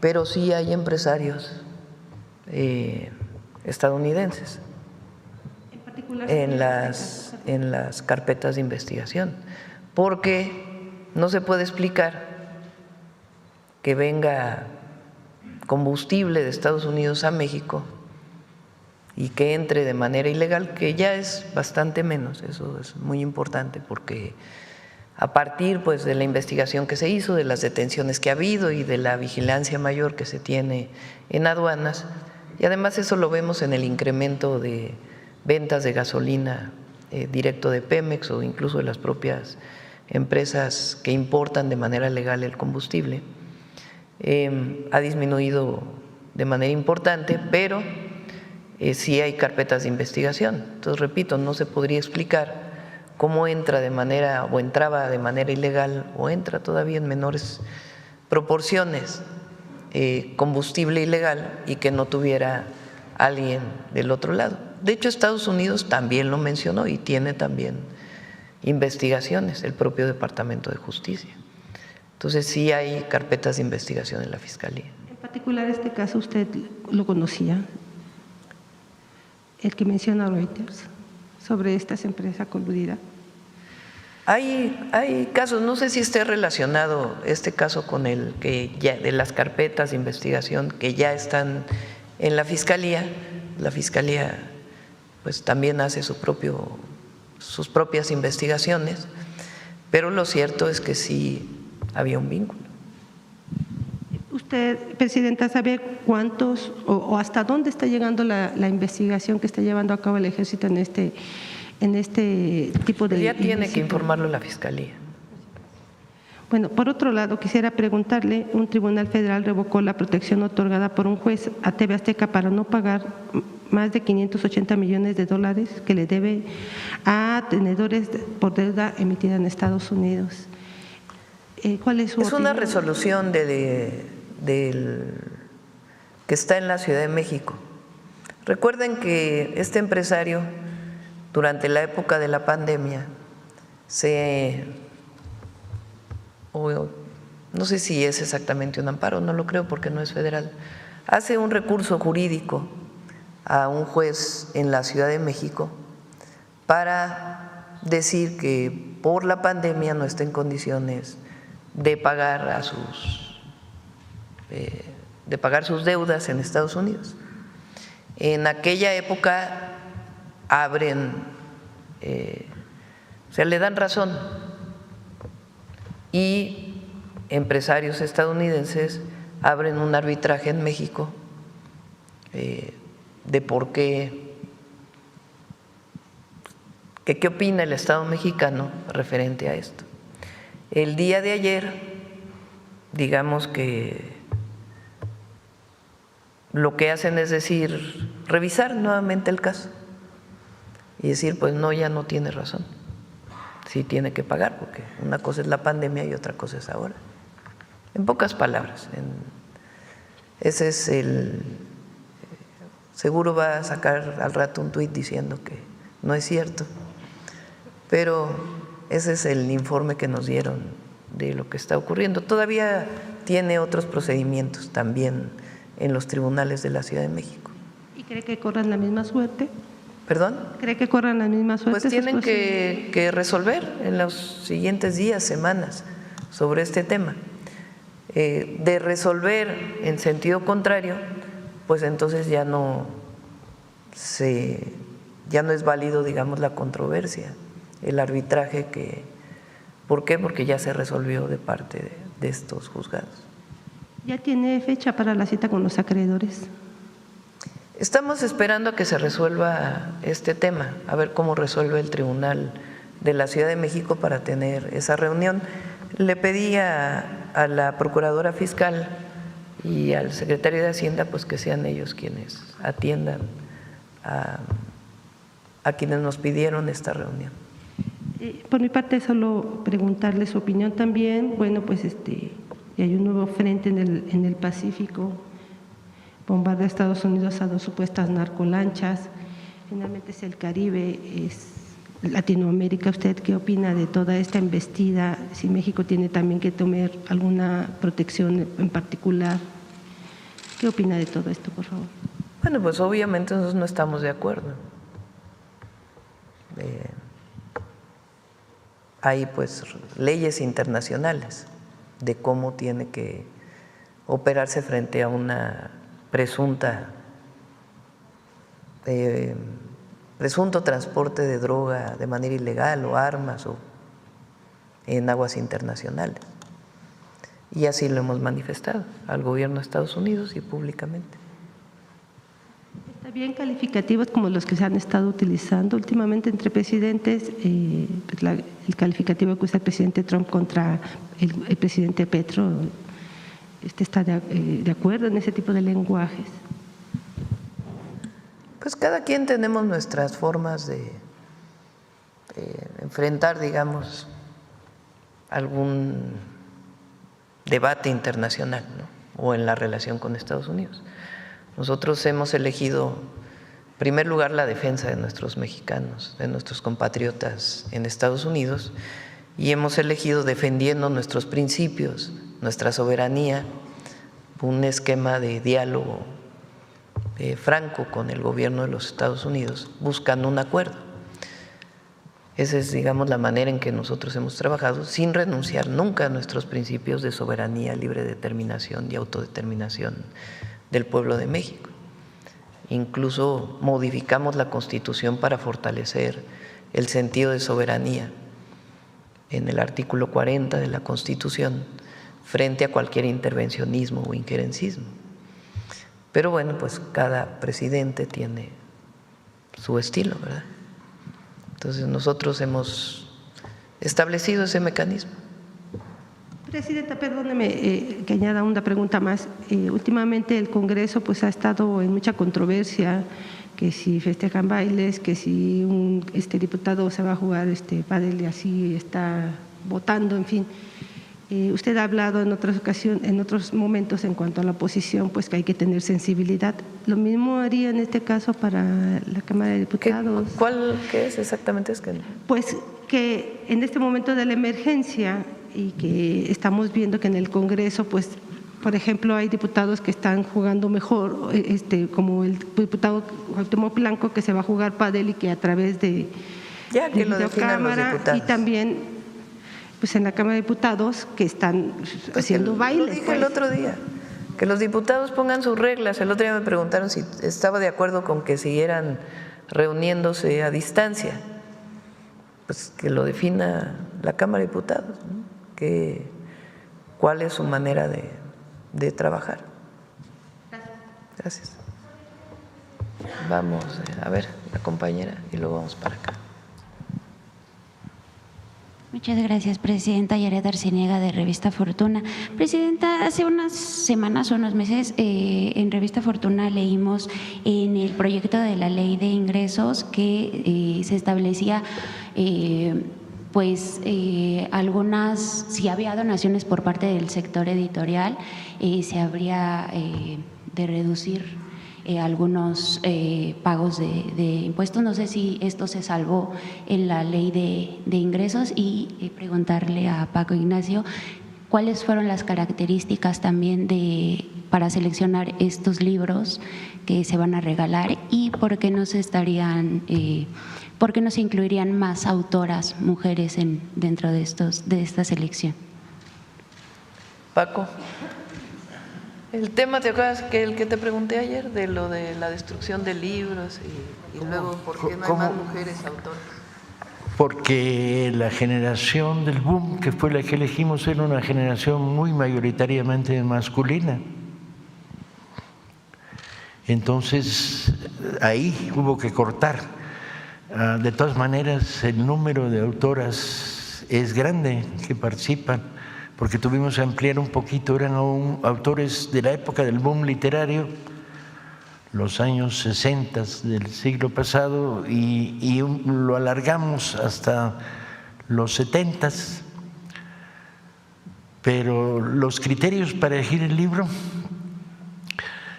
pero sí hay empresarios estadounidenses en las carpetas de investigación, porque no se puede explicar que venga combustible de Estados Unidos a México y que entre de manera ilegal, que ya es bastante menos. Eso es muy importante porque a partir pues de la investigación que se hizo, de las detenciones que ha habido y de la vigilancia mayor que se tiene en aduanas, y además eso lo vemos en el incremento de ventas de gasolina directo de Pemex o incluso de las propias empresas que importan de manera legal el combustible, ha disminuido de manera importante, pero sí hay carpetas de investigación. Entonces, repito, no se podría explicar cómo entra de manera o entraba de manera ilegal o entra todavía en menores proporciones combustible ilegal y que no tuviera alguien del otro lado. De hecho, Estados Unidos también lo mencionó y tiene también investigaciones, el propio Departamento de Justicia. Entonces sí hay carpetas de investigación en la Fiscalía. En particular este caso, ¿usted lo conocía? El que menciona Reuters sobre estas empresas coludidas. Hay casos, no sé si esté relacionado este caso con el que ya de las carpetas de investigación que ya están en la Fiscalía. La Fiscalía pues también hace sus propias investigaciones, pero lo cierto es que sí había un vínculo. ¿Usted, Presidenta, sabe cuántos o hasta dónde está llegando la investigación que está llevando a cabo el Ejército en este tipo de… Ya tiene que informarlo la Fiscalía. Bueno, por otro lado, quisiera preguntarle, un tribunal federal revocó la protección otorgada por un juez a TV Azteca para no pagar más de $580 millones que le debe a tenedores por deuda emitida en Estados Unidos. ¿Cuál es su opinión? Una resolución que está en la Ciudad de México. Recuerden que este empresario, durante la época de la pandemia, no sé si es exactamente un amparo, no lo creo porque no es federal, hace un recurso jurídico a un juez en la Ciudad de México para decir que por la pandemia no está en condiciones de pagar sus deudas en Estados Unidos. En aquella época le dan razón y empresarios estadounidenses abren un arbitraje en México de por qué opina el Estado mexicano referente a esto. El día de ayer, digamos que lo que hacen es revisar nuevamente el caso y decir, pues no, ya no tiene razón, sí tiene que pagar, porque una cosa es la pandemia y otra cosa es ahora. En pocas palabras, ese es seguro va a sacar al rato un tuit diciendo que no es cierto, pero ese es el informe que nos dieron de lo que está ocurriendo. Todavía tiene otros procedimientos también en los tribunales de la Ciudad de México. ¿Y cree que corran la misma suerte? ¿Perdón? ¿Cree que corran la misma suerte? Pues tienen que resolver en los siguientes días, semanas, sobre este tema. De resolver en sentido contrario, pues entonces ya no se ya no es válido, digamos, la controversia, el arbitraje que… ¿Por qué? Porque ya se resolvió de parte de estos juzgados. ¿Ya tiene fecha para la cita con los acreedores? Estamos esperando a que se resuelva este tema, a ver cómo resuelve el Tribunal de la Ciudad de México para tener esa reunión. Le pedí a la Procuradora Fiscal y al Secretario de Hacienda pues que sean ellos quienes atiendan a quienes nos pidieron esta reunión. Por mi parte, solo preguntarle su opinión también. Bueno, pues hay un nuevo frente en el Pacífico, bombardea a Estados Unidos a 2 supuestas narcolanchas. Finalmente es el Caribe, es Latinoamérica. ¿Usted qué opina de toda esta embestida? Si México tiene también que tomar alguna protección en particular. ¿Qué opina de todo esto, por favor? Bueno, pues obviamente nosotros no estamos de acuerdo. Hay pues leyes internacionales de cómo tiene que operarse frente a una presunto transporte de droga de manera ilegal o armas o en aguas internacionales. Y así lo hemos manifestado al gobierno de Estados Unidos y públicamente. Está bien calificativos como los que se han estado utilizando últimamente entre presidentes, el calificativo que usa el presidente Trump contra el presidente Petro. ¿Está de acuerdo en ese tipo de lenguajes? Pues cada quien tenemos nuestras formas de enfrentar, digamos, algún debate internacional, ¿no? O en la relación con Estados Unidos. Nosotros hemos elegido, en primer lugar, la defensa de nuestros mexicanos, de nuestros compatriotas en Estados Unidos, y hemos elegido, defendiendo nuestros principios, nuestra soberanía, un esquema de diálogo franco con el gobierno de los Estados Unidos, buscando un acuerdo. Esa es, digamos, la manera en que nosotros hemos trabajado, sin renunciar nunca a nuestros principios de soberanía, libre determinación y autodeterminación del pueblo de México. Incluso modificamos la Constitución para fortalecer el sentido de soberanía en el artículo 40 de la Constitución frente a cualquier intervencionismo o injerencismo. Pero bueno, pues cada presidente tiene su estilo, ¿verdad? Entonces nosotros hemos establecido ese mecanismo. Presidenta, perdóneme que añada una pregunta más. Últimamente el Congreso pues ha estado en mucha controversia, que si festejan bailes, que si un diputado se va a jugar pádel y así está votando, en fin. Usted ha hablado en otras ocasiones, en otros momentos en cuanto a la oposición, pues que hay que tener sensibilidad. ¿Lo mismo haría en este caso para la Cámara de Diputados? ¿Qué es exactamente? Es que no. Pues que en este momento de la emergencia y que estamos viendo que en el Congreso, pues, por ejemplo, hay diputados que están jugando mejor, como el diputado Cuauhtémoc Blanco, que se va a jugar pádel y que a través de ya que lo definan los diputados. Y también pues en la Cámara de Diputados que están haciendo bailes. Lo dije el otro día, que los diputados pongan sus reglas. El otro día me preguntaron si estaba de acuerdo con que siguieran reuniéndose a distancia. Pues que lo defina la Cámara de Diputados, ¿no? ¿Cuál es su manera de trabajar? Gracias. Vamos a ver, la compañera, y luego vamos para acá. Muchas gracias, presidenta. Yaret Arciniega, de Revista Fortuna. Presidenta, hace unas semanas o unos meses en Revista Fortuna leímos en el proyecto de la Ley de Ingresos que se establecía algunas, si había donaciones por parte del sector editorial, se habría de reducir algunos pagos de impuestos. No sé si esto se salvó en la ley de ingresos y preguntarle a Paco Ignacio cuáles fueron las características también para seleccionar estos libros que se van a regalar y por qué no se incluirían más autoras mujeres dentro de esta selección. Paco. El tema, ¿te acuerdas que el que te pregunté ayer de lo de la destrucción de libros y luego por qué no hay más mujeres autoras? Porque la generación del boom, que fue la que elegimos, era una generación muy mayoritariamente masculina. Entonces, ahí hubo que cortar. De todas maneras, el número de autoras es grande que participan, porque tuvimos que ampliar un poquito, eran aún autores de la época del boom literario, los años 60 del siglo pasado, y lo alargamos hasta los 70. Pero los criterios para elegir el libro,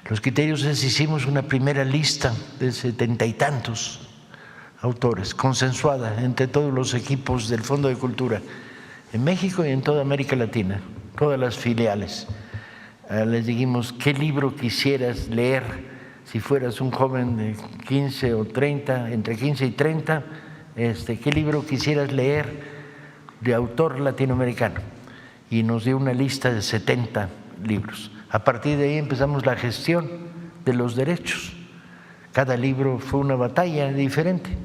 los criterios es, hicimos una primera lista de 70 y tantos autores, consensuada entre todos los equipos del Fondo de Cultura en México y en toda América Latina, todas las filiales. Les dijimos, ¿qué libro quisieras leer si fueras un joven de 15 o 30, entre 15 y 30? ¿Qué libro quisieras leer de autor latinoamericano? Y nos dio una lista de 70 libros. A partir de ahí empezamos la gestión de los derechos. Cada libro fue una batalla diferente.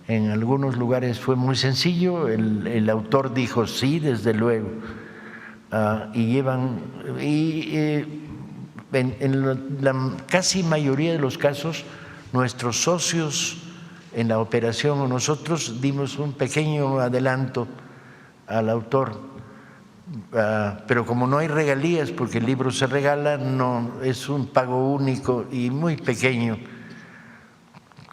En algunos lugares fue muy sencillo, el autor dijo sí, desde luego, en la casi mayoría de los casos nuestros socios en la operación o nosotros dimos un pequeño adelanto al autor, pero como no hay regalías porque el libro se regala, no es un pago único y muy pequeño,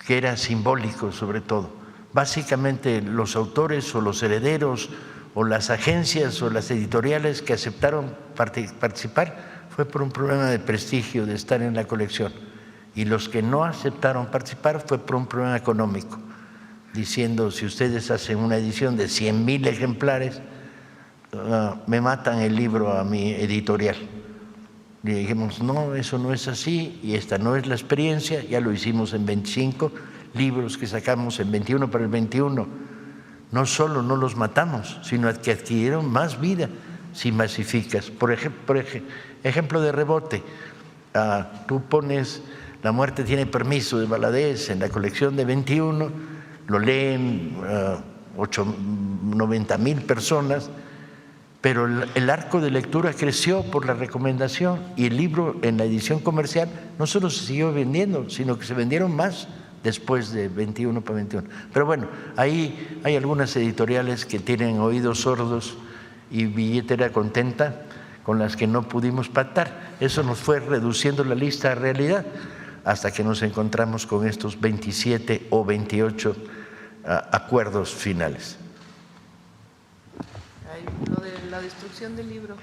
que era simbólico sobre todo. Básicamente los autores o los herederos o las agencias o las editoriales que aceptaron participar fue por un problema de prestigio de estar en la colección, y los que no aceptaron participar fue por un problema económico, diciendo, si ustedes hacen una edición de 100,000 ejemplares, me matan el libro a mi editorial. Le dijimos, no, eso no es así y esta no es la experiencia, ya lo hicimos en 25 libros que sacamos en 21 para el 21. No solo no los matamos, sino que adquirieron más vida si masificas. Por ejemplo de rebote, tú pones La muerte tiene permiso de Valadez en la colección de 21, lo leen 90,000 personas, pero el arco de lectura creció por la recomendación y el libro en la edición comercial no solo se siguió vendiendo, sino que se vendieron más después de 21 para 21. Pero bueno, ahí hay algunas editoriales que tienen oídos sordos y billetera contenta con las que no pudimos pactar. Eso nos fue reduciendo la lista a realidad hasta que nos encontramos con estos 27 o 28 acuerdos finales. Lo de la destrucción del libro.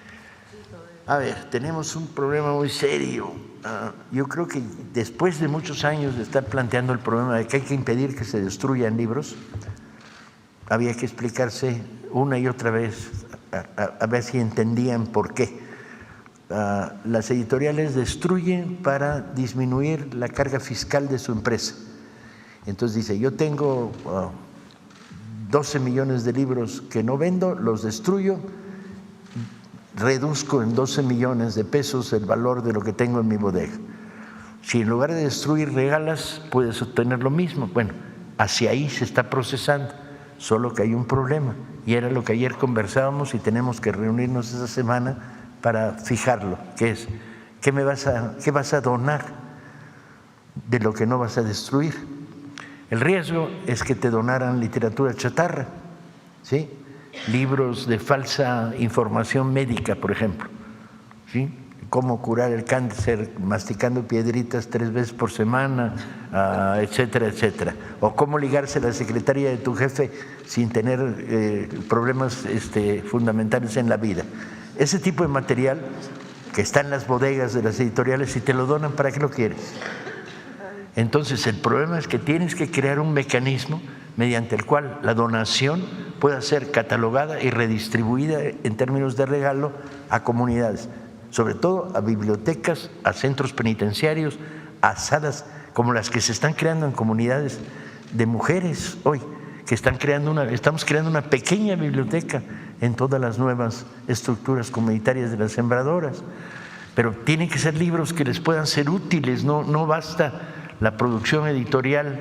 A ver, tenemos un problema muy serio. Yo creo que después de muchos años de estar planteando el problema de que hay que impedir que se destruyan libros, había que explicarse una y otra vez, a ver si entendían por qué. Las editoriales destruyen para disminuir la carga fiscal de su empresa. Entonces dice, yo tengo 12 millones de libros que no vendo, los destruyo, reduzco en 12 millones de pesos el valor de lo que tengo en mi bodega. Si en lugar de destruir regalas, puedes obtener lo mismo. Bueno, hacia ahí se está procesando, solo que hay un problema, y era lo que ayer conversábamos y tenemos que reunirnos esa semana para fijarlo, que es, ¿qué vas a donar de lo que no vas a destruir? El riesgo es que te donaran literatura chatarra, ¿sí? Libros de falsa información médica, por ejemplo, ¿sí? Cómo curar el cáncer masticando piedritas 3 veces por semana, etcétera, etcétera. O cómo ligarse a la secretaria de tu jefe sin tener problemas fundamentales en la vida. Ese tipo de material que está en las bodegas de las editoriales, si te lo donan, ¿para qué lo quieres? Entonces, el problema es que tienes que crear un mecanismo mediante el cual la donación pueda ser catalogada y redistribuida en términos de regalo a comunidades, sobre todo a bibliotecas, a centros penitenciarios, a salas como las que se están creando en comunidades de mujeres hoy, que estamos creando una pequeña biblioteca en todas las nuevas estructuras comunitarias de las sembradoras. pero tienen que ser libros que les puedan ser útiles, no basta la producción editorial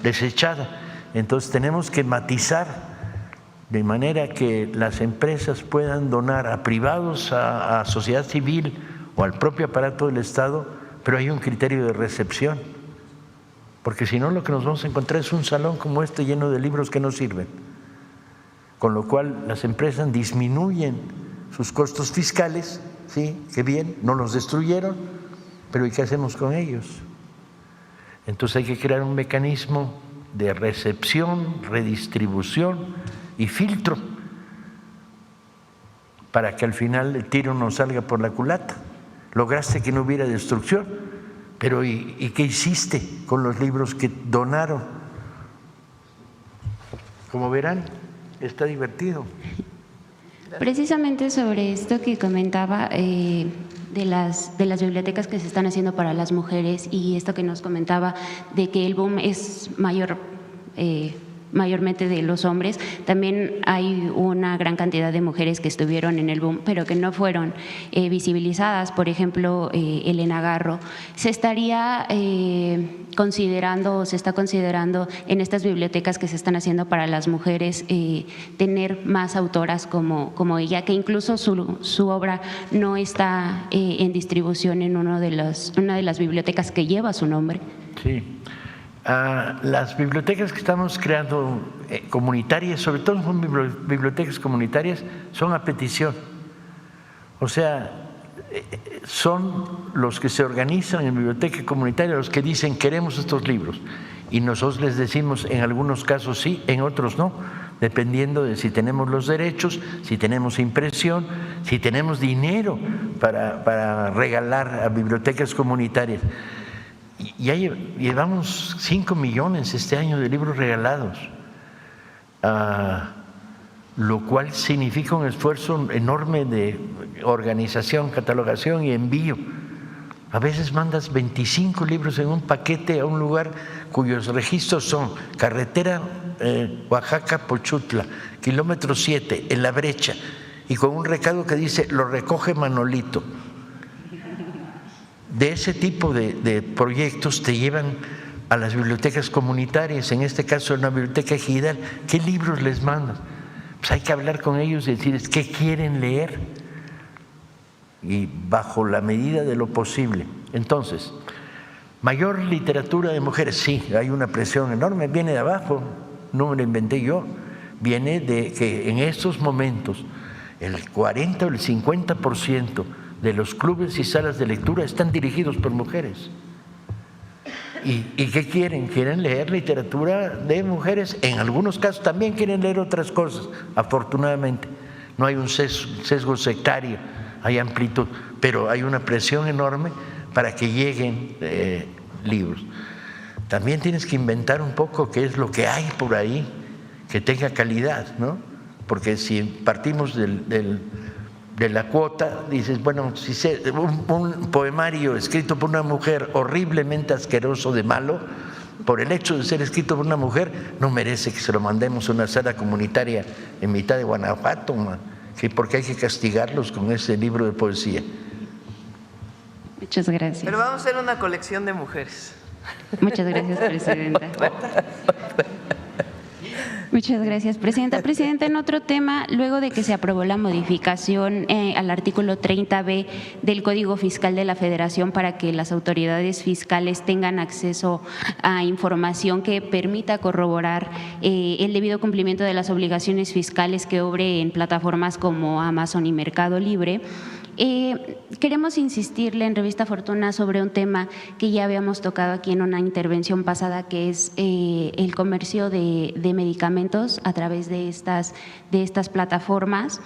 desechada. Entonces tenemos que matizar de manera que las empresas puedan donar a privados, a sociedad civil o al propio aparato del Estado, pero hay un criterio de recepción, porque si no lo que nos vamos a encontrar es un salón como este lleno de libros que no sirven, con lo cual las empresas disminuyen sus costos fiscales, sí, qué bien, no los destruyeron, pero ¿y qué hacemos con ellos? Entonces hay que crear un mecanismo de recepción, redistribución y filtro para que al final el tiro no salga por la culata. Lograste que no hubiera destrucción, pero ¿y qué hiciste con los libros que donaron? Como verán, está divertido. Precisamente sobre esto que comentaba de las bibliotecas que se están haciendo para las mujeres y esto que nos comentaba de que el boom es mayormente de los hombres, también hay una gran cantidad de mujeres que estuvieron en el boom, pero que no fueron visibilizadas. Por ejemplo, Elena Garro. Se estaría considerando, o se está considerando en estas bibliotecas que se están haciendo para las mujeres, tener más autoras como ella, que incluso su obra no está en distribución en una de las bibliotecas que lleva su nombre. Sí. Las bibliotecas que estamos creando comunitarias, sobre todo son bibliotecas comunitarias, son a petición. O sea, son los que se organizan en biblioteca comunitaria los que dicen queremos estos libros y nosotros les decimos en algunos casos sí, en otros no, dependiendo de si tenemos los derechos, si tenemos impresión, si tenemos dinero para regalar a bibliotecas comunitarias. Ya llevamos 5 millones este año de libros regalados, lo cual significa un esfuerzo enorme de organización, catalogación y envío. A veces mandas 25 libros en un paquete a un lugar cuyos registros son carretera Oaxaca-Pochutla, kilómetro 7, en La Brecha, y con un recado que dice lo recoge Manolito. De ese tipo de proyectos te llevan a las bibliotecas comunitarias, en este caso en la biblioteca ejidal. ¿Qué libros les mandan? Pues hay que hablar con ellos y decirles qué quieren leer y bajo la medida de lo posible. Entonces, mayor literatura de mujeres, sí, hay una presión enorme, viene de abajo, no me lo inventé yo, viene de que en estos momentos el 40 o el 50% de los clubes y salas de lectura están dirigidos por mujeres. ¿Y qué quieren? Quieren leer literatura de mujeres, en algunos casos también quieren leer otras cosas, afortunadamente. No hay un sesgo sectario, hay amplitud, pero hay una presión enorme para que lleguen libros. También tienes que inventar un poco qué es lo que hay por ahí que tenga calidad, ¿no? Porque si partimos de la cuota, dices, bueno, si un poemario escrito por una mujer horriblemente asqueroso de malo, por el hecho de ser escrito por una mujer, no merece que se lo mandemos a una sala comunitaria en mitad de Guanajuato, porque hay que castigarlos con ese libro de poesía. Muchas gracias. Pero vamos a hacer una colección de mujeres. Muchas gracias, presidenta. Muchas gracias, presidenta. Presidenta, en otro tema, luego de que se aprobó la modificación al artículo 30B del Código Fiscal de la Federación para que las autoridades fiscales tengan acceso a información que permita corroborar el debido cumplimiento de las obligaciones fiscales que obre en plataformas como Amazon y Mercado Libre, queremos insistirle en Revista Fortuna sobre un tema que ya habíamos tocado aquí en una intervención pasada, que es el comercio de medicamentos a través de estas plataformas.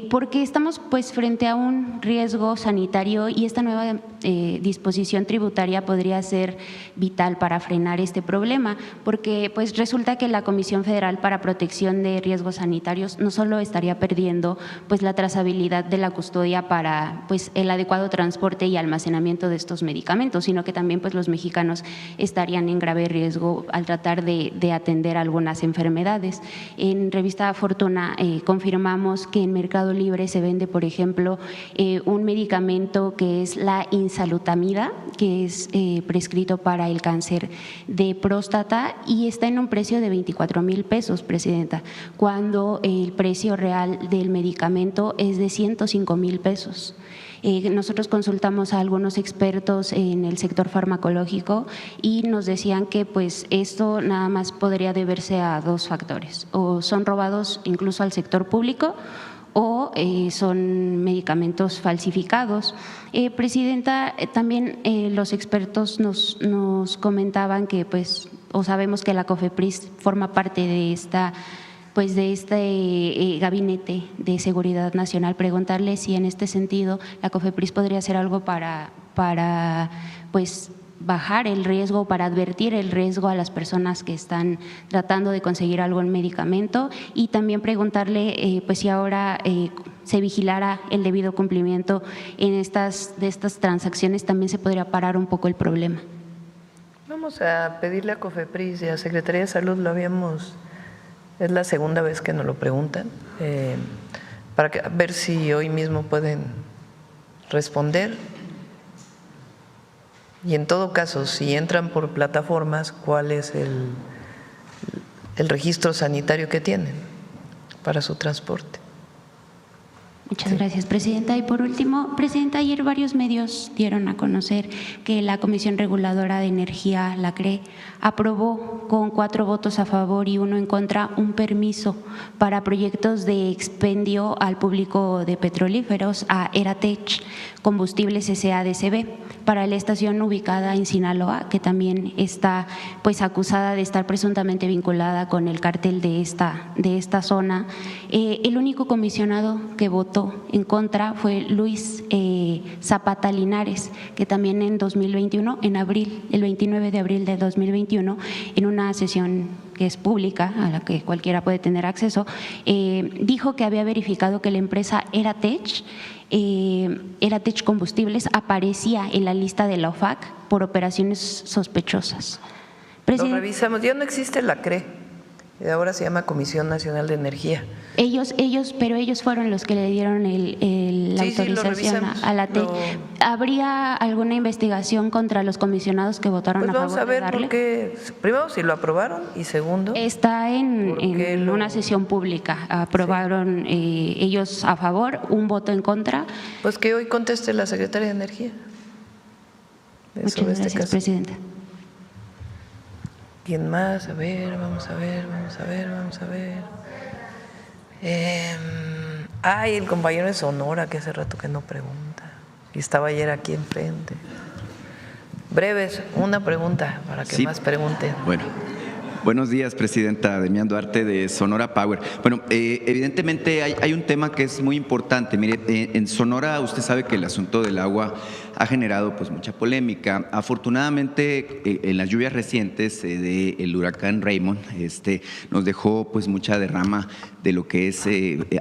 Porque estamos pues frente a un riesgo sanitario y esta nueva disposición tributaria podría ser vital para frenar este problema, porque pues resulta que la Comisión Federal para Protección de Riesgos Sanitarios no solo estaría perdiendo pues la trazabilidad de la custodia para pues el adecuado transporte y almacenamiento de estos medicamentos, sino que también pues los mexicanos estarían en grave riesgo al tratar de atender algunas enfermedades. En Revista Fortuna confirmamos que en Mercado Libre se vende, por ejemplo, un medicamento que es la insalutamida, que es prescrito para el cáncer de próstata y está en un precio de 24,000 pesos, Presidenta, cuando el precio real del medicamento es de 105,000 pesos. Nosotros consultamos a algunos expertos en el sector farmacológico y nos decían que pues esto nada más podría deberse a dos factores: o son robados incluso al sector público o son medicamentos falsificados. Presidenta, también los expertos nos comentaban que pues, o sabemos que la COFEPRIS forma parte de este Gabinete de Seguridad Nacional. Preguntarle si en este sentido la COFEPRIS podría hacer algo para pues bajar el riesgo, para advertir el riesgo a las personas que están tratando de conseguir algún medicamento, y también preguntarle pues si ahora se vigilara el debido cumplimiento de estas transacciones, también se podría parar un poco el problema. Vamos a pedirle a COFEPRIS y a Secretaría de Salud, es la segunda vez que nos lo preguntan, para ver si hoy mismo pueden responder. Y en todo caso, si entran por plataformas, ¿cuál es el registro sanitario que tienen para su transporte? Muchas gracias, Presidenta. Y por último, Presidenta, ayer varios medios dieron a conocer que la Comisión Reguladora de Energía, la CRE, aprobó con 4 votos a favor y 1 en contra un permiso para proyectos de expendio al público de petrolíferos a Eratech Combustibles SADCB para la estación ubicada en Sinaloa, que también está pues acusada de estar presuntamente vinculada con el cártel de esta zona. El único comisionado que votó en contra fue Luis Zapata Linares, que también en 2021, en abril, el 29 de abril de 2021, en una sesión que es pública, a la que cualquiera puede tener acceso, dijo que había verificado que la empresa Eratech Combustibles aparecía en la lista de la OFAC por operaciones sospechosas. Lo revisamos, ya no existe la CRE, ahora se llama Comisión Nacional de Energía. Pero ellos fueron los que le dieron la autorización a la TEC. ¿Habría alguna investigación contra los comisionados que votaron a favor de darle? Vamos a ver por qué, primero si lo aprobaron y segundo… Está en una sesión pública, aprobaron ellos a favor, un voto en contra. Pues que hoy conteste la Secretaria de Energía. Muchas gracias, Presidenta. ¿Quién más? A ver, vamos a ver. El compañero de Sonora, que hace rato que no pregunta, y estaba ayer aquí enfrente. Breves, una pregunta para que más pregunten. Bueno. Buenos días, Presidenta. Demián Duarte, de Sonora Power. Bueno, evidentemente hay un tema que es muy importante. Mire, en Sonora usted sabe que el asunto del agua ha generado pues mucha polémica. Afortunadamente, en las lluvias recientes del huracán Raymond nos dejó pues mucha derrama de lo que es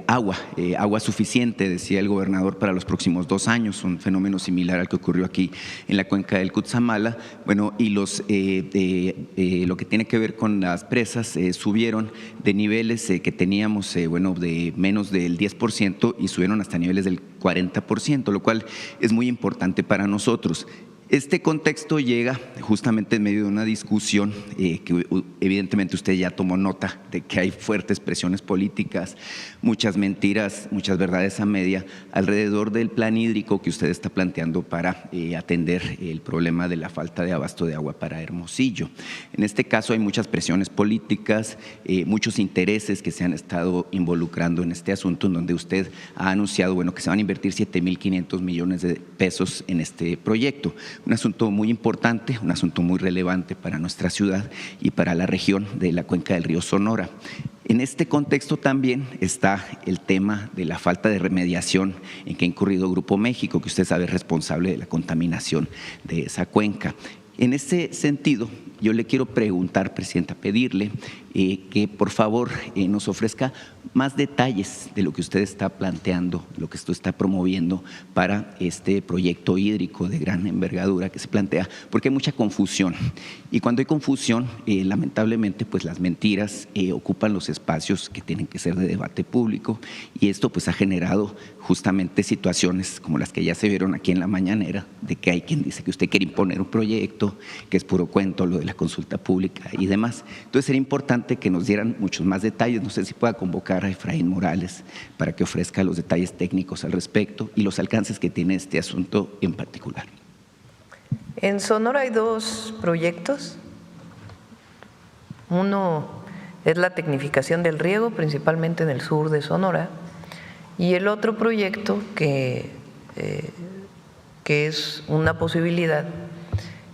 agua suficiente, decía el gobernador, para los próximos 2 años, un fenómeno similar al que ocurrió aquí en la cuenca del Cutzamala. Bueno, y lo que tiene que ver con las presas subieron de niveles que teníamos de menos del 10% y subieron hasta niveles del 40%, lo cual es muy importante para nosotros. Este contexto llega justamente en medio de una discusión que evidentemente usted ya tomó nota de que hay fuertes presiones políticas, muchas mentiras, muchas verdades a media alrededor del plan hídrico que usted está planteando para atender el problema de la falta de abasto de agua para Hermosillo. En este caso hay muchas presiones políticas, muchos intereses que se han estado involucrando en este asunto, en donde usted ha anunciado que se van a invertir 7,500 millones de pesos en este proyecto. Un asunto muy importante, un asunto muy relevante para nuestra ciudad y para la región de la cuenca del río Sonora. En este contexto también está el tema de la falta de remediación en que ha incurrido Grupo México, que usted sabe es responsable de la contaminación de esa cuenca. En ese sentido, yo le quiero preguntar, Presidenta, pedirle que por favor nos ofrezca más detalles de lo que usted está planteando, lo que usted está promoviendo para este proyecto hídrico de gran envergadura que se plantea, porque hay mucha confusión. Y cuando hay confusión, lamentablemente, pues las mentiras ocupan los espacios que tienen que ser de debate público, y esto pues ha generado justamente situaciones como las que ya se vieron aquí en la mañanera, de que hay quien dice que usted quiere imponer un proyecto, que es puro cuento lo de la consulta pública y demás. Entonces sería importante que nos dieran muchos más detalles. No sé si pueda convocar a Efraín Morales para que ofrezca los detalles técnicos al respecto y los alcances que tiene este asunto en particular. En Sonora hay dos proyectos. Uno es la tecnificación del riego, principalmente en el sur de Sonora, y el otro proyecto que es una posibilidad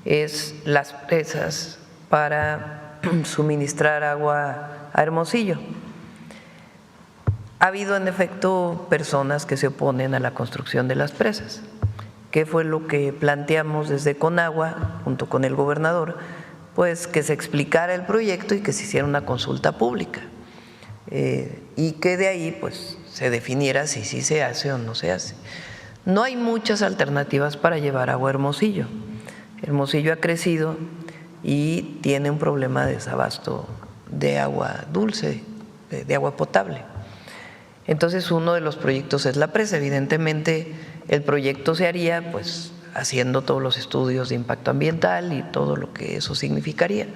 es las presas para suministrar agua a Hermosillo. Ha habido en efecto personas que se oponen a la construcción de las presas, que fue lo que planteamos desde Conagua junto con el gobernador, pues que se explicara el proyecto y que se hiciera una consulta pública, y que de ahí pues se definiera si sí se hace o no se hace. No hay muchas alternativas para llevar agua a Hermosillo. Hermosillo ha crecido y tiene un problema de desabasto de agua dulce, de agua potable. Entonces uno de los proyectos es la presa. Evidentemente el proyecto se haría pues haciendo todos los estudios de impacto ambiental y todo lo que eso significaría.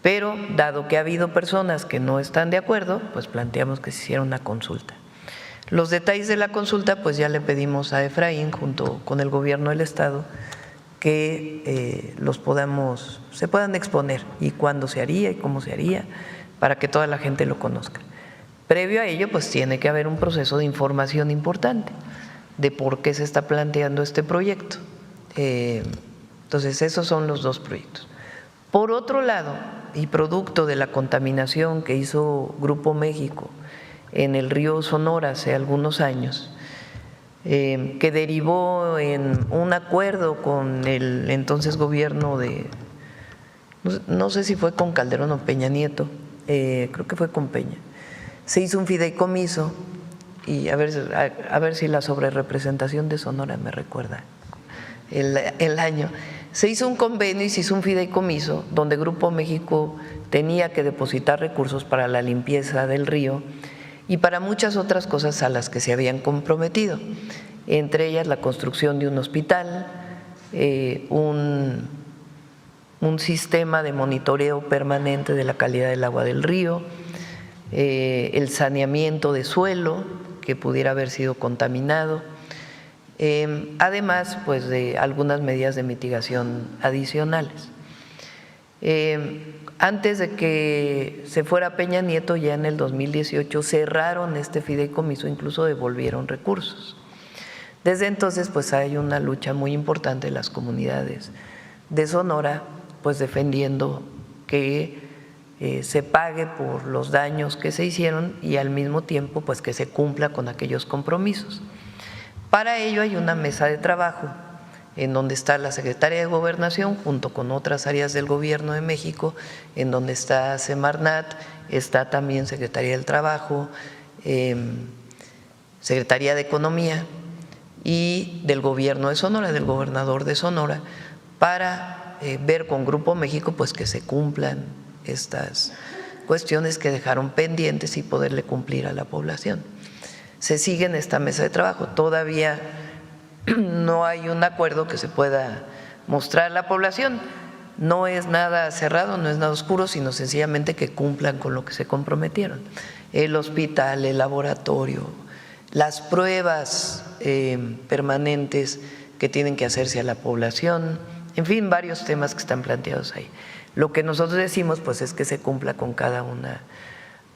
Pero dado que ha habido personas que no están de acuerdo, pues planteamos que se hiciera una consulta. Los detalles de la consulta pues ya le pedimos a Efraín junto con el gobierno del estado que se puedan exponer, y cuándo se haría y cómo se haría, para que toda la gente lo conozca. Previo a ello pues tiene que haber un proceso de información importante de por qué se está planteando este proyecto. Entonces esos son los dos proyectos. Por otro lado, y producto de la contaminación que hizo Grupo México en el río Sonora hace algunos años, que derivó en un acuerdo con el entonces gobierno de, no sé si fue con Calderón o Peña Nieto, creo que fue con Peña. Se hizo un fideicomiso, y a ver si la sobrerepresentación de Sonora me recuerda el año. Se hizo un convenio y se hizo un fideicomiso donde Grupo México tenía que depositar recursos para la limpieza del río y para muchas otras cosas a las que se habían comprometido, entre ellas la construcción de un hospital, un sistema de monitoreo permanente de la calidad del agua del río, el saneamiento de suelo que pudiera haber sido contaminado, además pues de algunas medidas de mitigación adicionales. Antes de que se fuera Peña Nieto, ya en el 2018 cerraron este fideicomiso, incluso devolvieron recursos. Desde entonces pues hay una lucha muy importante de las comunidades de Sonora, pues defendiendo que se pague por los daños que se hicieron y al mismo tiempo pues que se cumpla con aquellos compromisos. Para ello hay una mesa de trabajo en donde está la Secretaría de Gobernación junto con otras áreas del Gobierno de México, en donde está Semarnat, está también Secretaría del Trabajo, Secretaría de Economía y del Gobierno de Sonora, del gobernador de Sonora, para ver con Grupo México pues que se cumplan estas cuestiones que dejaron pendientes y poderle cumplir a la población. Se sigue en esta mesa de trabajo, todavía no hay un acuerdo que se pueda mostrar a la población, no es nada cerrado, no es nada oscuro, sino sencillamente que cumplan con lo que se comprometieron. El hospital, el laboratorio, las pruebas permanentes que tienen que hacerse a la población, en fin, varios temas que están planteados ahí. Lo que nosotros decimos pues es que se cumpla con cada una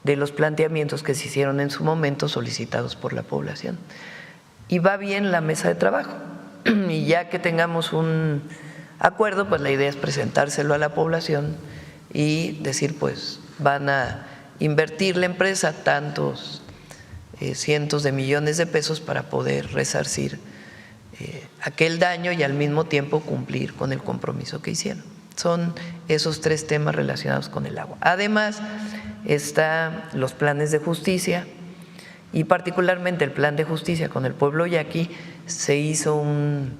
de los planteamientos que se hicieron en su momento solicitados por la población. Y va bien la mesa de trabajo, y ya que tengamos un acuerdo, pues la idea es presentárselo a la población y decir pues van a invertir la empresa tantos cientos de millones de pesos para poder resarcir aquel daño y al mismo tiempo cumplir con el compromiso que hicieron. Son esos tres temas relacionados con el agua. Además, están los planes de justicia y particularmente el plan de justicia con el pueblo yaqui. Se hizo un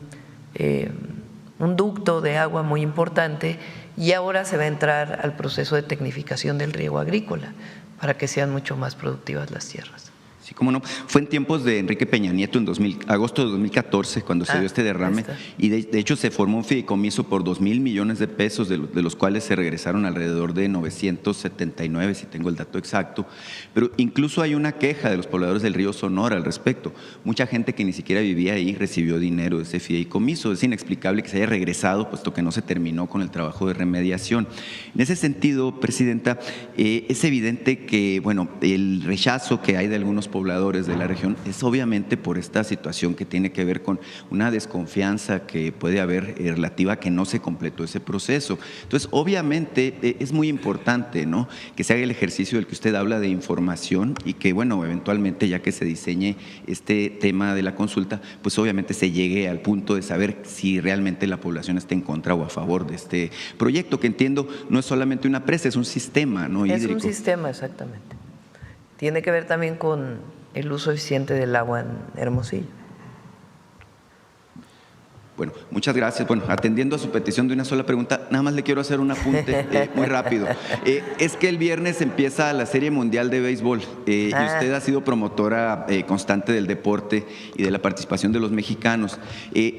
ducto de agua muy importante y ahora se va a entrar al proceso de tecnificación del riego agrícola para que sean mucho más productivas las tierras. Sí, cómo no. Fue en tiempos de Enrique Peña Nieto, en agosto de 2014, cuando se dio este derrame, y de hecho se formó un fideicomiso por 2,000 millones de pesos, de los cuales se regresaron alrededor de 979, si tengo el dato exacto. Pero incluso hay una queja de los pobladores del río Sonora al respecto. Mucha gente que ni siquiera vivía ahí recibió dinero de ese fideicomiso. Es inexplicable que se haya regresado, puesto que no se terminó con el trabajo de remediación. En ese sentido, Presidenta, es evidente que, bueno, el rechazo que hay de algunos pobladores de la región es obviamente por esta situación que tiene que ver con una desconfianza que puede haber relativa a que no se completó ese proceso. Entonces, obviamente es muy importante, ¿no?, que se haga el ejercicio del que usted habla de información y que, bueno, eventualmente ya que se diseñe este tema de la consulta, pues obviamente se llegue al punto de saber si realmente la población está en contra o a favor de este proyecto, que entiendo no es solamente una presa, es un sistema, ¿no?, hídrico. Es un sistema, exactamente. Tiene que ver también con el uso eficiente del agua en Hermosillo. Bueno, muchas gracias. Bueno, atendiendo a su petición de una sola pregunta, nada más le quiero hacer un apunte muy rápido. Es que el viernes empieza la Serie Mundial de Béisbol y usted ha sido promotora constante del deporte y de la participación de los mexicanos.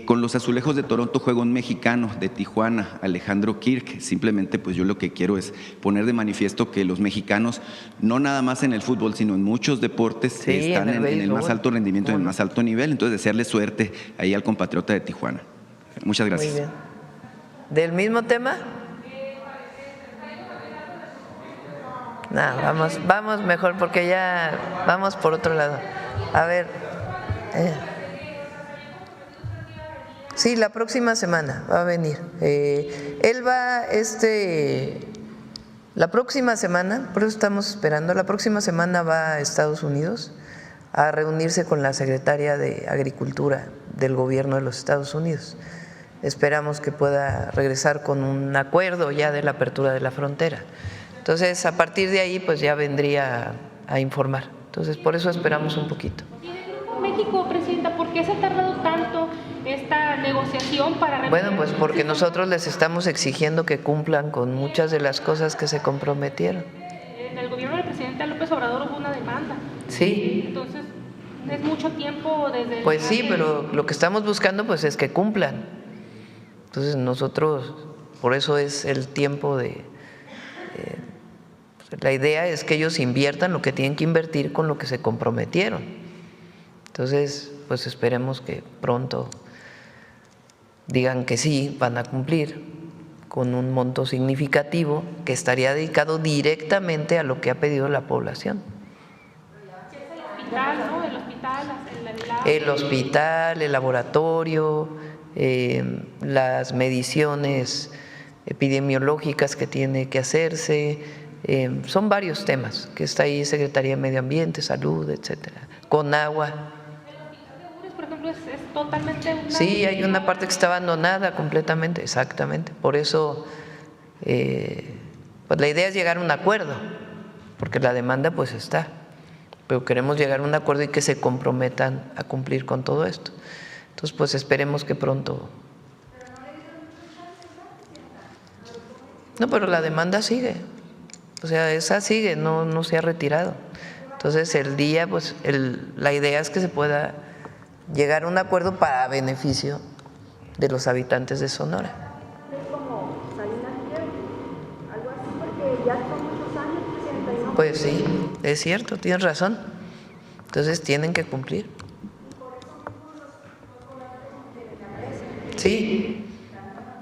Con los Azulejos de Toronto juega un mexicano de Tijuana, Alejandro Kirk. Simplemente, pues yo lo que quiero es poner de manifiesto que los mexicanos, no nada más en el fútbol, sino en muchos deportes, están en el más alto rendimiento, en el más alto nivel. Entonces, desearle suerte ahí al compatriota de Tijuana. Muchas gracias. Muy bien. ¿Del mismo tema? No, vamos mejor porque ya vamos por otro lado. A ver. Sí, la próxima semana va a venir. Él va la próxima semana, por eso estamos esperando, la próxima semana va a Estados Unidos a reunirse con la secretaria de Agricultura del gobierno de los Estados Unidos. Esperamos que pueda regresar con un acuerdo ya de la apertura de la frontera. Entonces, a partir de ahí, pues ya vendría a informar. Entonces, por eso esperamos un poquito. ¿Y del Grupo México, Presidenta, por qué se ha tardado tanto esta negociación para… Bueno, pues porque nosotros les estamos exigiendo que cumplan con muchas de las cosas que se comprometieron. En el gobierno del presidente López Obrador hubo una demanda. Sí. Entonces, es mucho tiempo desde… Pues sí, pero lo que estamos buscando pues es que cumplan. Entonces nosotros, por eso es el tiempo de… la idea es que ellos inviertan lo que tienen que invertir con lo que se comprometieron. Entonces, pues esperemos que pronto digan que sí, van a cumplir con un monto significativo que estaría dedicado directamente a lo que ha pedido la población. El hospital, ¿no? El hospital, el laboratorio, las mediciones epidemiológicas que tiene que hacerse, son varios temas que está ahí Secretaría de Medio Ambiente, Salud, etcétera, con agua. Por ejemplo, es totalmente… Sí, hay una parte que está abandonada completamente, exactamente. Por eso, pues la idea es llegar a un acuerdo, porque la demanda pues está, pero queremos llegar a un acuerdo y que se comprometan a cumplir con todo esto. Entonces, pues esperemos que pronto… No, pero la demanda sigue, o sea, esa sigue, no se ha retirado. Entonces, el día, pues la idea es que se pueda llegar a un acuerdo para beneficio de los habitantes de Sonora. Es como Salinas quiere, algo así, porque ya son muchos años, Presidenta, y no… Pues sí, es cierto, tienes razón. Entonces, tienen que cumplir. Sí,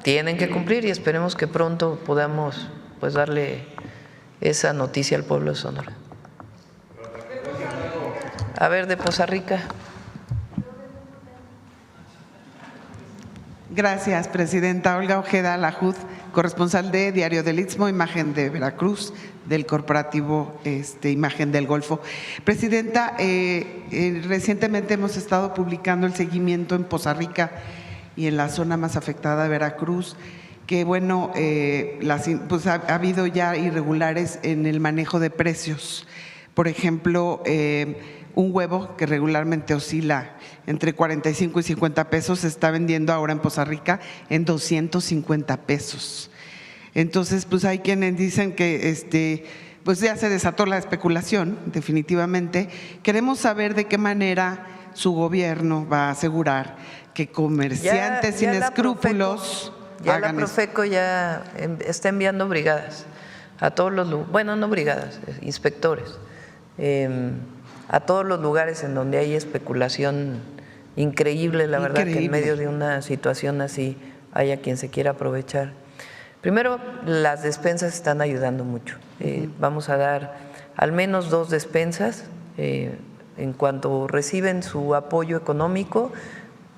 tienen que cumplir y esperemos que pronto podamos pues darle esa noticia al pueblo de Sonora. A ver, de Poza Rica. Gracias, Presidenta. Olga Ojeda Lajud, corresponsal de Diario del Istmo, Imagen de Veracruz, del corporativo Imagen del Golfo. Presidenta, recientemente hemos estado publicando el seguimiento en Poza Rica y en la zona más afectada de Veracruz, que bueno, pues ha habido ya irregulares en el manejo de precios. Por ejemplo, un huevo que regularmente oscila entre 45 y 50 pesos se está vendiendo ahora en Poza Rica en 250 pesos. Entonces, pues hay quienes dicen que pues ya se desató la especulación, definitivamente. Queremos saber de qué manera su gobierno va a asegurar que comerciantes sin escrúpulos la Profeco ya está enviando brigadas a todos los, bueno, no brigadas, inspectores, a todos los lugares en donde hay especulación increíble, la verdad, que en medio de una situación así haya quien se quiera aprovechar. Primero, las despensas están ayudando mucho. Vamos a dar al menos 2 despensas. En cuanto reciben su apoyo económico,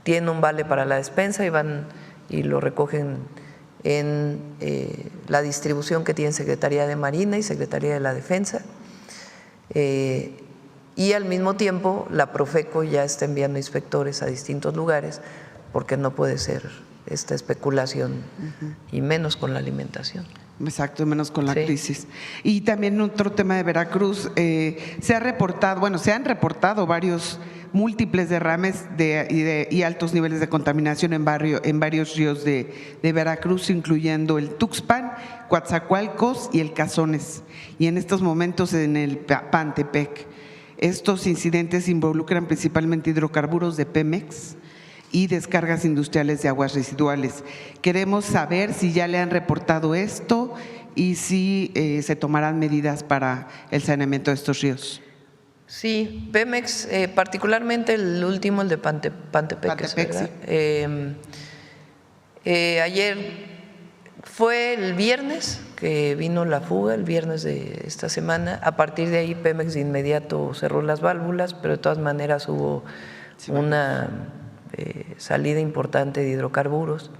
tienen un vale para la despensa y van y lo recogen en la distribución que tienen Secretaría de Marina y Secretaría de la Defensa. Y al mismo tiempo la Profeco ya está enviando inspectores a distintos lugares porque no puede ser esta especulación y menos con la alimentación. Exacto, menos con la crisis. Y también otro tema de Veracruz, se han reportado varios múltiples derrames y altos niveles de contaminación en varios ríos de Veracruz, incluyendo el Tuxpan, Coatzacoalcos y el Cazones, y en estos momentos en el Pantepec. Estos incidentes involucran principalmente hidrocarburos de Pemex y descargas industriales de aguas residuales. Queremos saber si ya le han reportado esto y si se tomarán medidas para el saneamiento de estos ríos. Sí, Pemex, particularmente el último, el de Pantepec, ¿verdad? Sí. Ayer fue el viernes que vino la fuga, el viernes de esta semana. A partir de ahí Pemex de inmediato cerró las válvulas, pero de todas maneras hubo una salida importante de hidrocarburos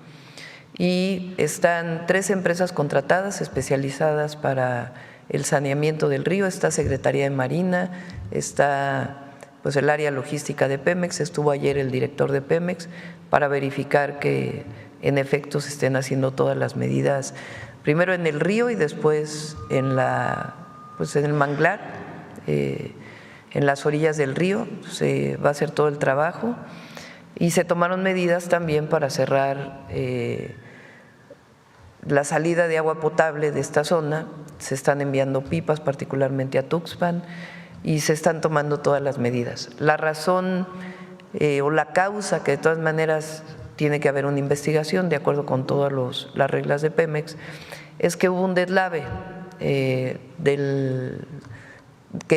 y están 3 empresas contratadas especializadas para el saneamiento del río. Está Secretaría de Marina, está pues el área logística de Pemex, estuvo ayer el director de Pemex para verificar que en efecto se estén haciendo todas las medidas, primero en el río y después en el manglar, en las orillas del río se va a hacer todo el trabajo. Y se tomaron medidas también para cerrar la salida de agua potable de esta zona. Se están enviando pipas, particularmente a Tuxpan, y se están tomando todas las medidas. La razón o la causa, que de todas maneras tiene que haber una investigación de acuerdo con todas las reglas de Pemex, es que hubo un deslave que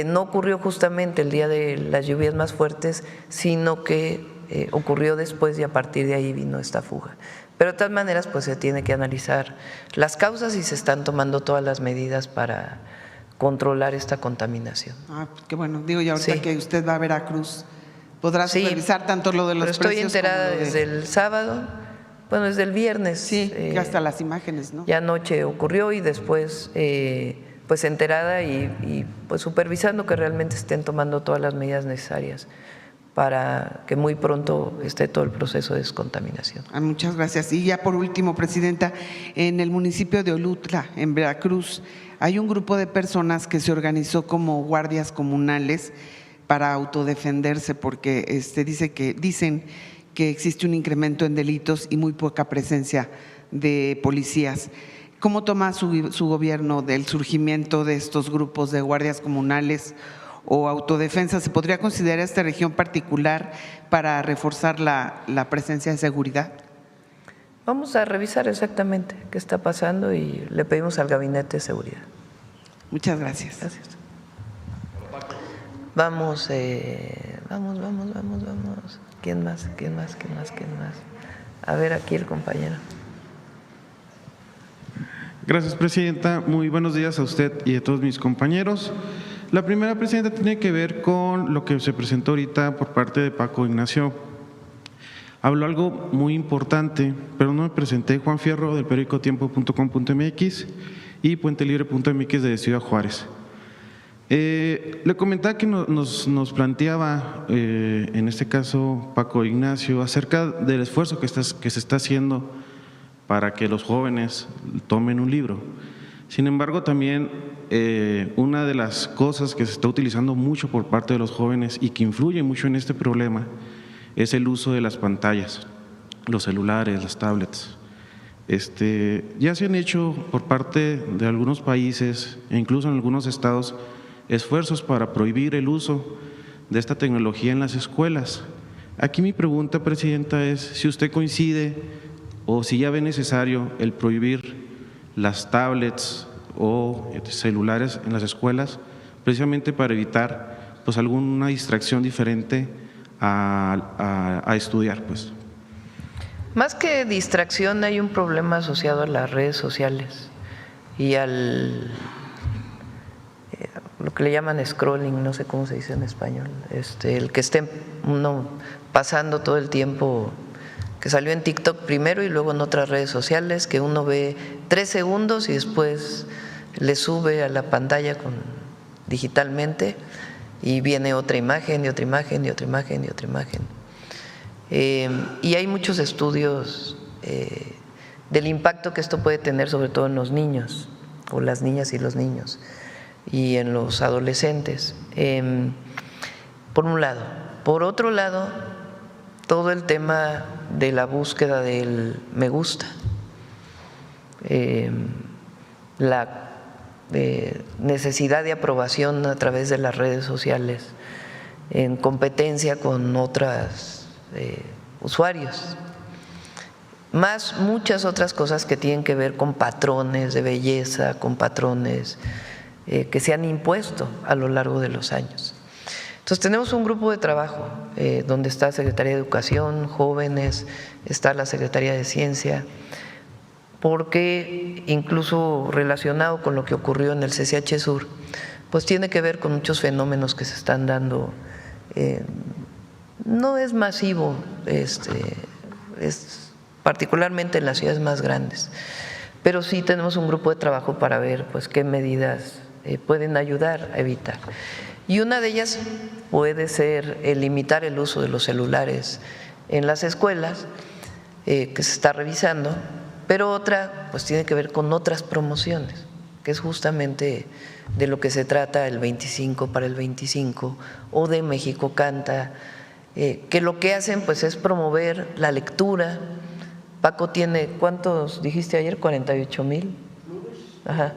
no ocurrió justamente el día de las lluvias más fuertes, sino que ocurrió después y a partir de ahí vino esta fuga. Pero de todas maneras pues se tiene que analizar las causas y se están tomando todas las medidas para controlar esta contaminación. Qué bueno, digo ya ahorita que usted va a Veracruz, podrá supervisar tanto lo de los precios. Estoy enterada desde el sábado, bueno, desde el viernes. Sí, hasta las imágenes, ¿no? Ya anoche ocurrió y después pues enterada y pues supervisando que realmente estén tomando todas las medidas necesarias para que muy pronto esté todo el proceso de descontaminación. Muchas gracias. Y ya por último, Presidenta, en el municipio de Olutla, en Veracruz, hay un grupo de personas que se organizó como guardias comunales para autodefenderse porque dicen que existe un incremento en delitos y muy poca presencia de policías. ¿Cómo toma su gobierno del surgimiento de estos grupos de guardias comunales o autodefensa? ¿Se podría considerar esta región particular para reforzar la presencia de seguridad? Vamos a revisar exactamente qué está pasando y le pedimos al Gabinete de Seguridad. Muchas gracias. Gracias. Vamos. ¿Quién más? A ver, aquí el compañero. Gracias, Presidenta. Muy buenos días a usted y a todos mis compañeros. La primera, Presidenta, tiene que ver con lo que se presentó ahorita por parte de Paco Ignacio. Habló algo muy importante, pero no me presenté. Juan Fierro, del periódico tiempo.com.mx y puentelibre.mx de Ciudad Juárez. Le comentaba que nos planteaba, en este caso Paco Ignacio, acerca del esfuerzo que se está haciendo para que los jóvenes tomen un libro. Sin embargo, también una de las cosas que se está utilizando mucho por parte de los jóvenes y que influye mucho en este problema es el uso de las pantallas, los celulares, las tablets. Ya se han hecho por parte de algunos países e incluso en algunos estados esfuerzos para prohibir el uso de esta tecnología en las escuelas. Aquí mi pregunta, Presidenta, es si usted coincide o si ya ve necesario el prohibir las tablets o celulares en las escuelas, precisamente para evitar pues alguna distracción diferente a estudiar, pues. Más que distracción, hay un problema asociado a las redes sociales y al lo que le llaman scrolling, no sé cómo se dice en español, el que esté uno pasando todo el tiempo, que salió en TikTok primero y luego en otras redes sociales, que uno ve 3 segundos y después le sube a la pantalla digitalmente y viene otra imagen y otra imagen y otra imagen y otra imagen. Y hay muchos estudios del impacto que esto puede tener, sobre todo en los niños, o las niñas y los niños, y en los adolescentes, por un lado. Por otro lado, todo el tema de la búsqueda del me gusta, la necesidad de aprobación a través de las redes sociales en competencia con otras usuarios, más muchas otras cosas que tienen que ver con patrones de belleza, con patrones que se han impuesto a lo largo de los años. Entonces tenemos un grupo de trabajo donde está Secretaría de Educación, jóvenes, está la Secretaría de Ciencia, porque incluso relacionado con lo que ocurrió en el CCH Sur, pues tiene que ver con muchos fenómenos que se están dando. No es masivo, es particularmente en las ciudades más grandes, pero sí tenemos un grupo de trabajo para ver pues qué medidas pueden ayudar a evitar. Y una de ellas puede ser limitar el uso de los celulares en las escuelas, que se está revisando, pero otra pues tiene que ver con otras promociones, que es justamente de lo que se trata el 25 para el 25 o de México Canta, que lo que hacen pues es promover la lectura. Paco tiene, ¿cuántos dijiste ayer? 48,000. Ajá.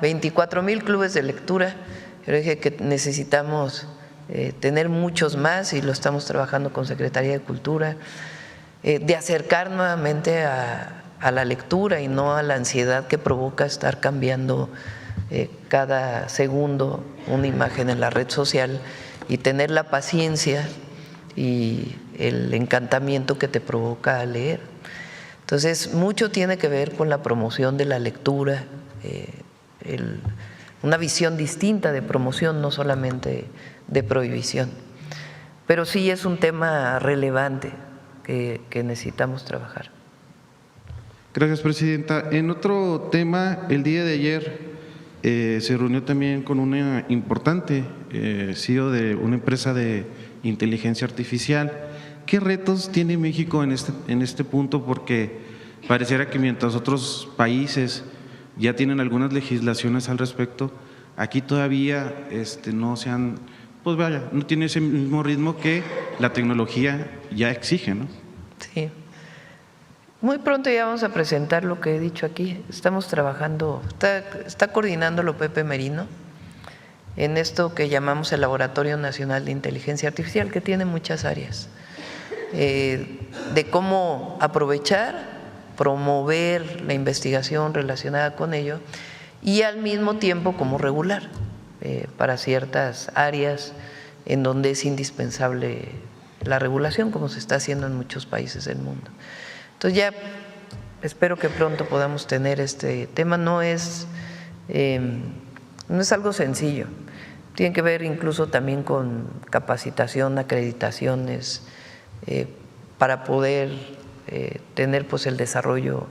24,000 clubes de lectura. Yo dije que necesitamos tener muchos más y lo estamos trabajando con Secretaría de Cultura, de acercar nuevamente a la lectura y no a la ansiedad que provoca estar cambiando cada segundo una imagen en la red social, y tener la paciencia y el encantamiento que te provoca leer. Entonces, mucho tiene que ver con la promoción de la lectura, una visión distinta de promoción, no solamente de prohibición. Pero sí es un tema relevante que necesitamos trabajar. Gracias, Presidenta. En otro tema, el día de ayer se reunió también con una importante CEO de una empresa de inteligencia artificial. ¿Qué retos tiene México en este punto? Porque pareciera que mientras otros países ya tienen algunas legislaciones al respecto, aquí todavía no se han, pues vaya, no tiene ese mismo ritmo que la tecnología ya exige, ¿no? Sí. Muy pronto ya vamos a presentar lo que he dicho aquí. Estamos trabajando, está coordinándolo Pepe Merino en esto que llamamos el Laboratorio Nacional de Inteligencia Artificial, que tiene muchas áreas, de cómo aprovechar, promover la investigación relacionada con ello y al mismo tiempo cómo regular para ciertas áreas en donde es indispensable la regulación, como se está haciendo en muchos países del mundo. Entonces ya espero que pronto podamos tener este tema. No es algo sencillo, tiene que ver incluso también con capacitación, acreditaciones, para poder tener pues el desarrollo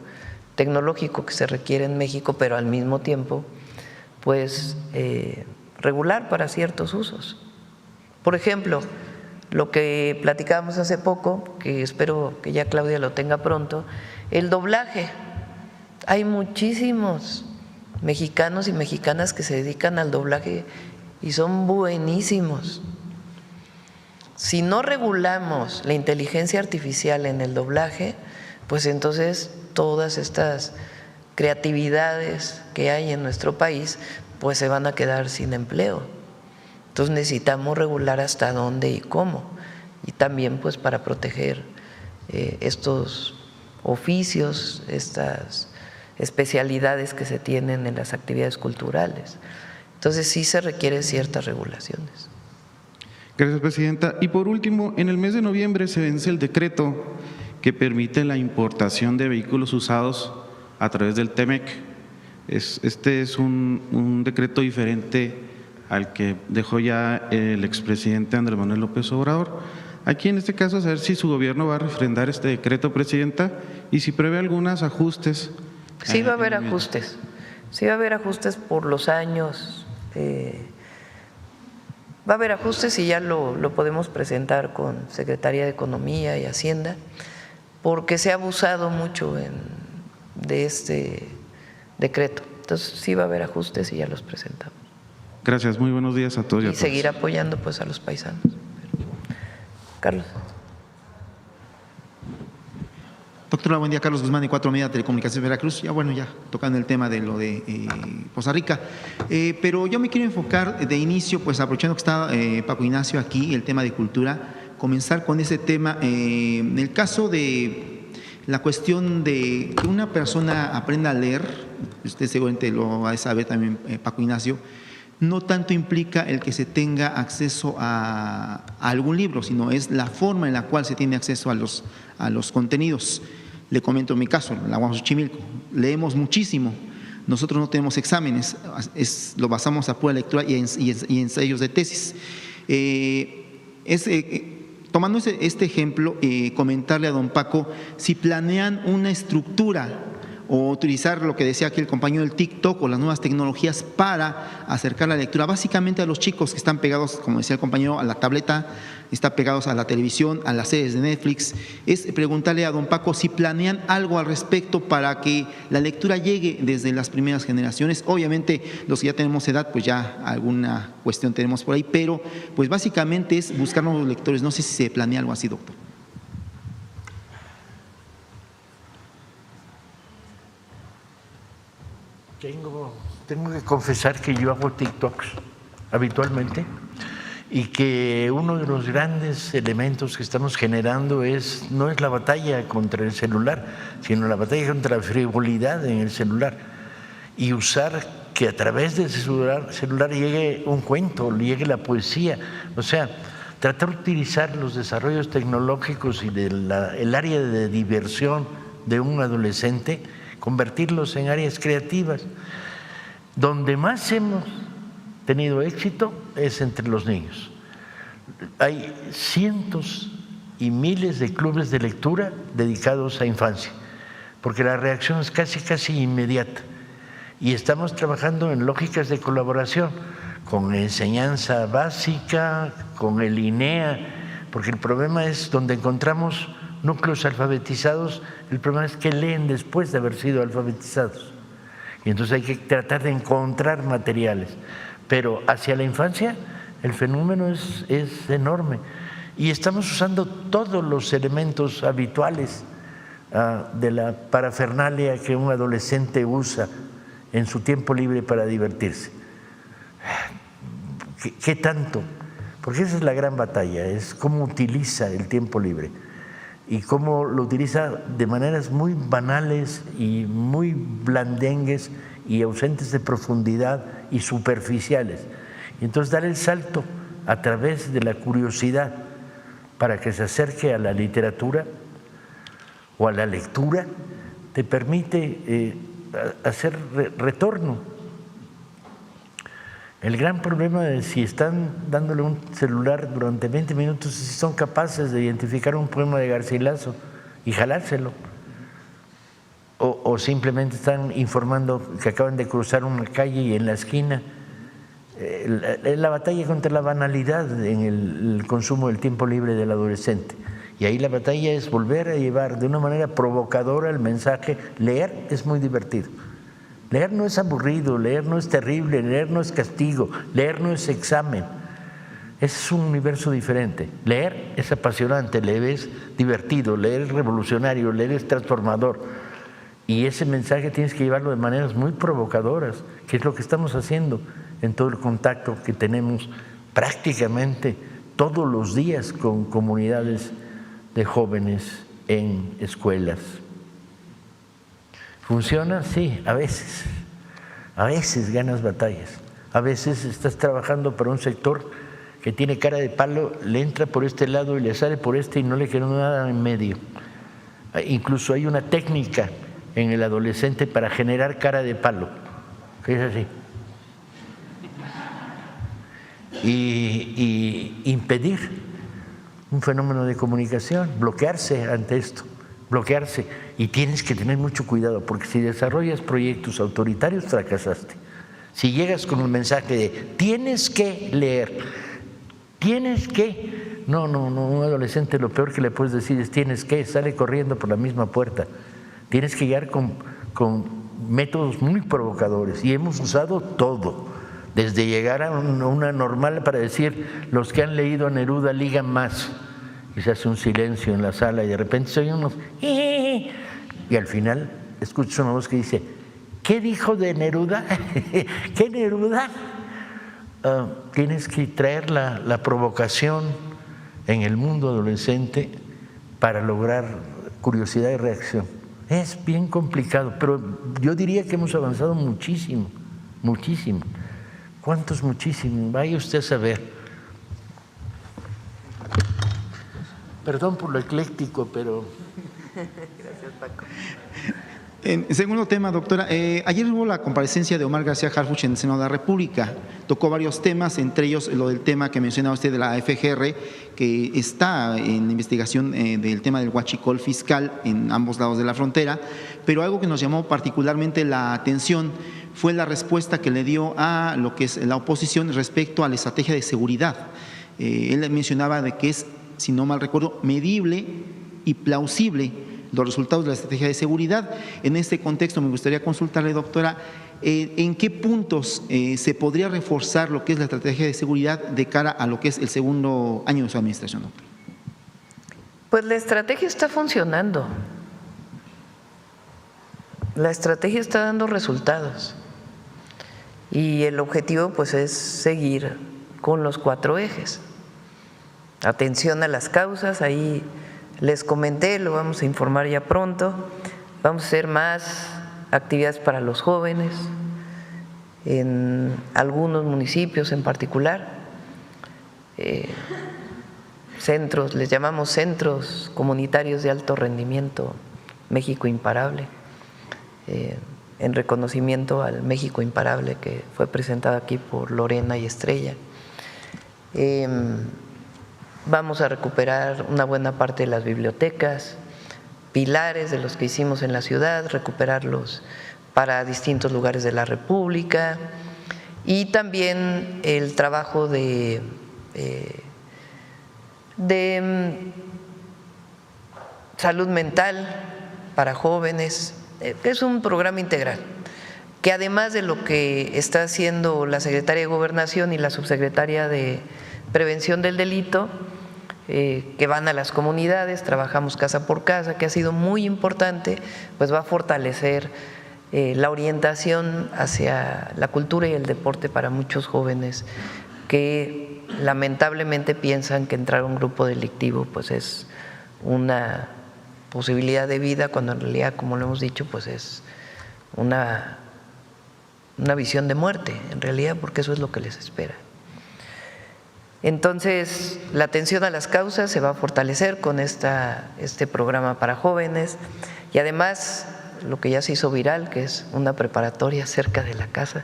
tecnológico que se requiere en México, pero al mismo tiempo pues regular para ciertos usos. Por ejemplo, lo que platicábamos hace poco, que espero que ya Claudia lo tenga pronto, El doblaje. Hay muchísimos mexicanos y mexicanas que se dedican al doblaje y son buenísimos. Si no regulamos la inteligencia artificial en el doblaje, pues entonces todas estas creatividades que hay en nuestro país pues se van a quedar sin empleo. Entonces necesitamos regular hasta dónde y cómo, y también pues para proteger estos oficios, estas especialidades que se tienen en las actividades culturales. Entonces sí se requieren ciertas regulaciones. Gracias, presidenta. Y por último, en el mes de noviembre se vence el decreto que permite la importación de vehículos usados a través del TEMEC. Este es un decreto diferente al que dejó ya el expresidente Andrés Manuel López Obrador. Aquí en este caso, saber si su gobierno va a refrendar este decreto, presidenta, y si prevé algunos ajustes. Sí va a haber ajustes, sí va a haber ajustes por los años, va a haber ajustes y ya lo podemos presentar con Secretaría de Economía y Hacienda, porque se ha abusado mucho de este decreto. Entonces sí va a haber ajustes y ya los presentamos. Gracias, muy buenos días a todos y a Y todas. seguir apoyando pues a los paisanos. Carlos. Doctora, buen día. Carlos Guzmán, de 4 Media Telecomunicaciones Veracruz. Ya bueno, ya tocando el tema de lo de Poza Rica. Pero yo me quiero enfocar de inicio, pues aprovechando que está Paco Ignacio aquí, el tema de cultura, comenzar con ese tema. En el caso de la cuestión de que una persona aprenda a leer, usted seguramente lo va a saber también, Paco Ignacio, no tanto implica el que se tenga acceso a algún libro, sino es la forma en la cual se tiene acceso a los contenidos. Le comento mi caso, la UAM Xochimilco, leemos muchísimo, nosotros no tenemos exámenes, lo basamos a pura lectura y ensayos de tesis. Tomando este ejemplo, comentarle a don Paco si planean una estructura o utilizar lo que decía aquí el compañero del TikTok o las nuevas tecnologías para acercar la lectura básicamente a los chicos que están pegados, como decía el compañero, a la tableta, están pegados a la televisión, a las series de Netflix. Es preguntarle a don Paco si planean algo al respecto para que la lectura llegue desde las primeras generaciones. Obviamente los que ya tenemos edad, pues ya alguna cuestión tenemos por ahí, pero pues básicamente es buscar nuevos lectores. No sé si se planea algo así, doctor. Tengo que confesar que yo hago TikToks habitualmente y que uno de los grandes elementos que estamos generando no es la batalla contra el celular, sino la batalla contra la frivolidad en el celular y usar que a través del celular llegue un cuento, llegue la poesía, o sea, tratar de utilizar los desarrollos tecnológicos y el área de diversión de un adolescente, convertirlos en áreas creativas. Donde más hemos tenido éxito es entre los niños. Hay cientos y miles de clubes de lectura dedicados a infancia, porque la reacción es casi inmediata. Y estamos trabajando en lógicas de colaboración con enseñanza básica, con el INEA, porque el problema es donde encontramos núcleos alfabetizados, el problema es que leen después de haber sido alfabetizados. Y entonces hay que tratar de encontrar materiales. Pero hacia la infancia el fenómeno es enorme. Y estamos usando todos los elementos habituales de la parafernalia que un adolescente usa en su tiempo libre para divertirse. ¿Qué tanto? Porque esa es la gran batalla, es cómo utiliza el tiempo libre y cómo lo utiliza de maneras muy banales y muy blandengues y ausentes de profundidad y superficiales. Y entonces dar el salto a través de la curiosidad para que se acerque a la literatura o a la lectura te permite hacer retorno. El gran problema es si están dándole un celular durante 20 minutos, si son capaces de identificar un poema de Garcilaso y jalárselo, o simplemente están informando que acaban de cruzar una calle y en la esquina. La batalla contra la banalidad en el consumo del tiempo libre del adolescente. Y ahí la batalla es volver a llevar de una manera provocadora el mensaje. Leer es muy divertido. Leer no es aburrido, leer no es terrible, leer no es castigo, leer no es examen. Es un universo diferente. Leer es apasionante, leer es divertido, leer es revolucionario, leer es transformador. Y ese mensaje tienes que llevarlo de maneras muy provocadoras, que es lo que estamos haciendo en todo el contacto que tenemos prácticamente todos los días con comunidades de jóvenes en escuelas. ¿Funciona? Sí, a veces. A veces ganas batallas. A veces estás trabajando para un sector que tiene cara de palo, le entra por este lado y le sale por este y no le queda nada en medio. Incluso hay una técnica en el adolescente para generar cara de palo, que es así. Y impedir un fenómeno de comunicación, bloquearse ante esto, bloquearse. Y tienes que tener mucho cuidado, porque si desarrollas proyectos autoritarios, fracasaste. Si llegas con un mensaje de tienes que leer, tienes que… No, un adolescente lo peor que le puedes decir es tienes que, sale corriendo por la misma puerta. Tienes que llegar con métodos muy provocadores y hemos usado todo, desde llegar a una normal para decir los que han leído a Neruda ligan más y se hace un silencio en la sala y de repente se oyen unos y al final escuchas una voz que dice ¿qué dijo de Neruda? ¿Qué Neruda? Tienes que traer la provocación en el mundo adolescente para lograr curiosidad y reacción. Es bien complicado, pero yo diría que hemos avanzado muchísimo, muchísimo. ¿Cuántos muchísimo? Vaya usted a saber. Perdón por lo ecléctico, pero… Gracias, Paco. En segundo tema, doctora, ayer hubo la comparecencia de Omar García Harfuch en el Senado de la República. Tocó varios temas, entre ellos lo del tema que mencionaba usted de la FGR, que está en la investigación del tema del huachicol fiscal en ambos lados de la frontera, pero algo que nos llamó particularmente la atención fue la respuesta que le dio a lo que es la oposición respecto a la estrategia de seguridad. Él mencionaba de que es, si no mal recuerdo, medible y plausible los resultados de la estrategia de seguridad. En este contexto me gustaría consultarle, doctora, ¿en qué puntos se podría reforzar lo que es la estrategia de seguridad de cara a lo que es el segundo año de su administración, doctora? Pues la estrategia está funcionando. La estrategia está dando resultados. Y el objetivo pues es seguir con los 4 ejes. Atención a las causas, ahí les comenté, lo vamos a informar ya pronto. Vamos a hacer más actividades para los jóvenes en algunos municipios en particular. Centros, les llamamos centros comunitarios de alto rendimiento, México Imparable, en reconocimiento al México Imparable que fue presentado aquí por Lorena y Estrella. Vamos a recuperar una buena parte de las bibliotecas, pilares de los que hicimos en la ciudad, recuperarlos para distintos lugares de la República, y también el trabajo de salud mental para jóvenes. Es un programa integral que, además de lo que está haciendo la Secretaría de Gobernación y la Subsecretaria de Prevención del Delito, que van a las comunidades, trabajamos casa por casa, que ha sido muy importante, pues va a fortalecer la orientación hacia la cultura y el deporte para muchos jóvenes que lamentablemente piensan que entrar a un grupo delictivo pues es una posibilidad de vida, cuando en realidad, como lo hemos dicho, pues es una visión de muerte, en realidad, porque eso es lo que les espera. Entonces, la atención a las causas se va a fortalecer con este programa para jóvenes, y además lo que ya se hizo viral, que es una preparatoria cerca de la casa.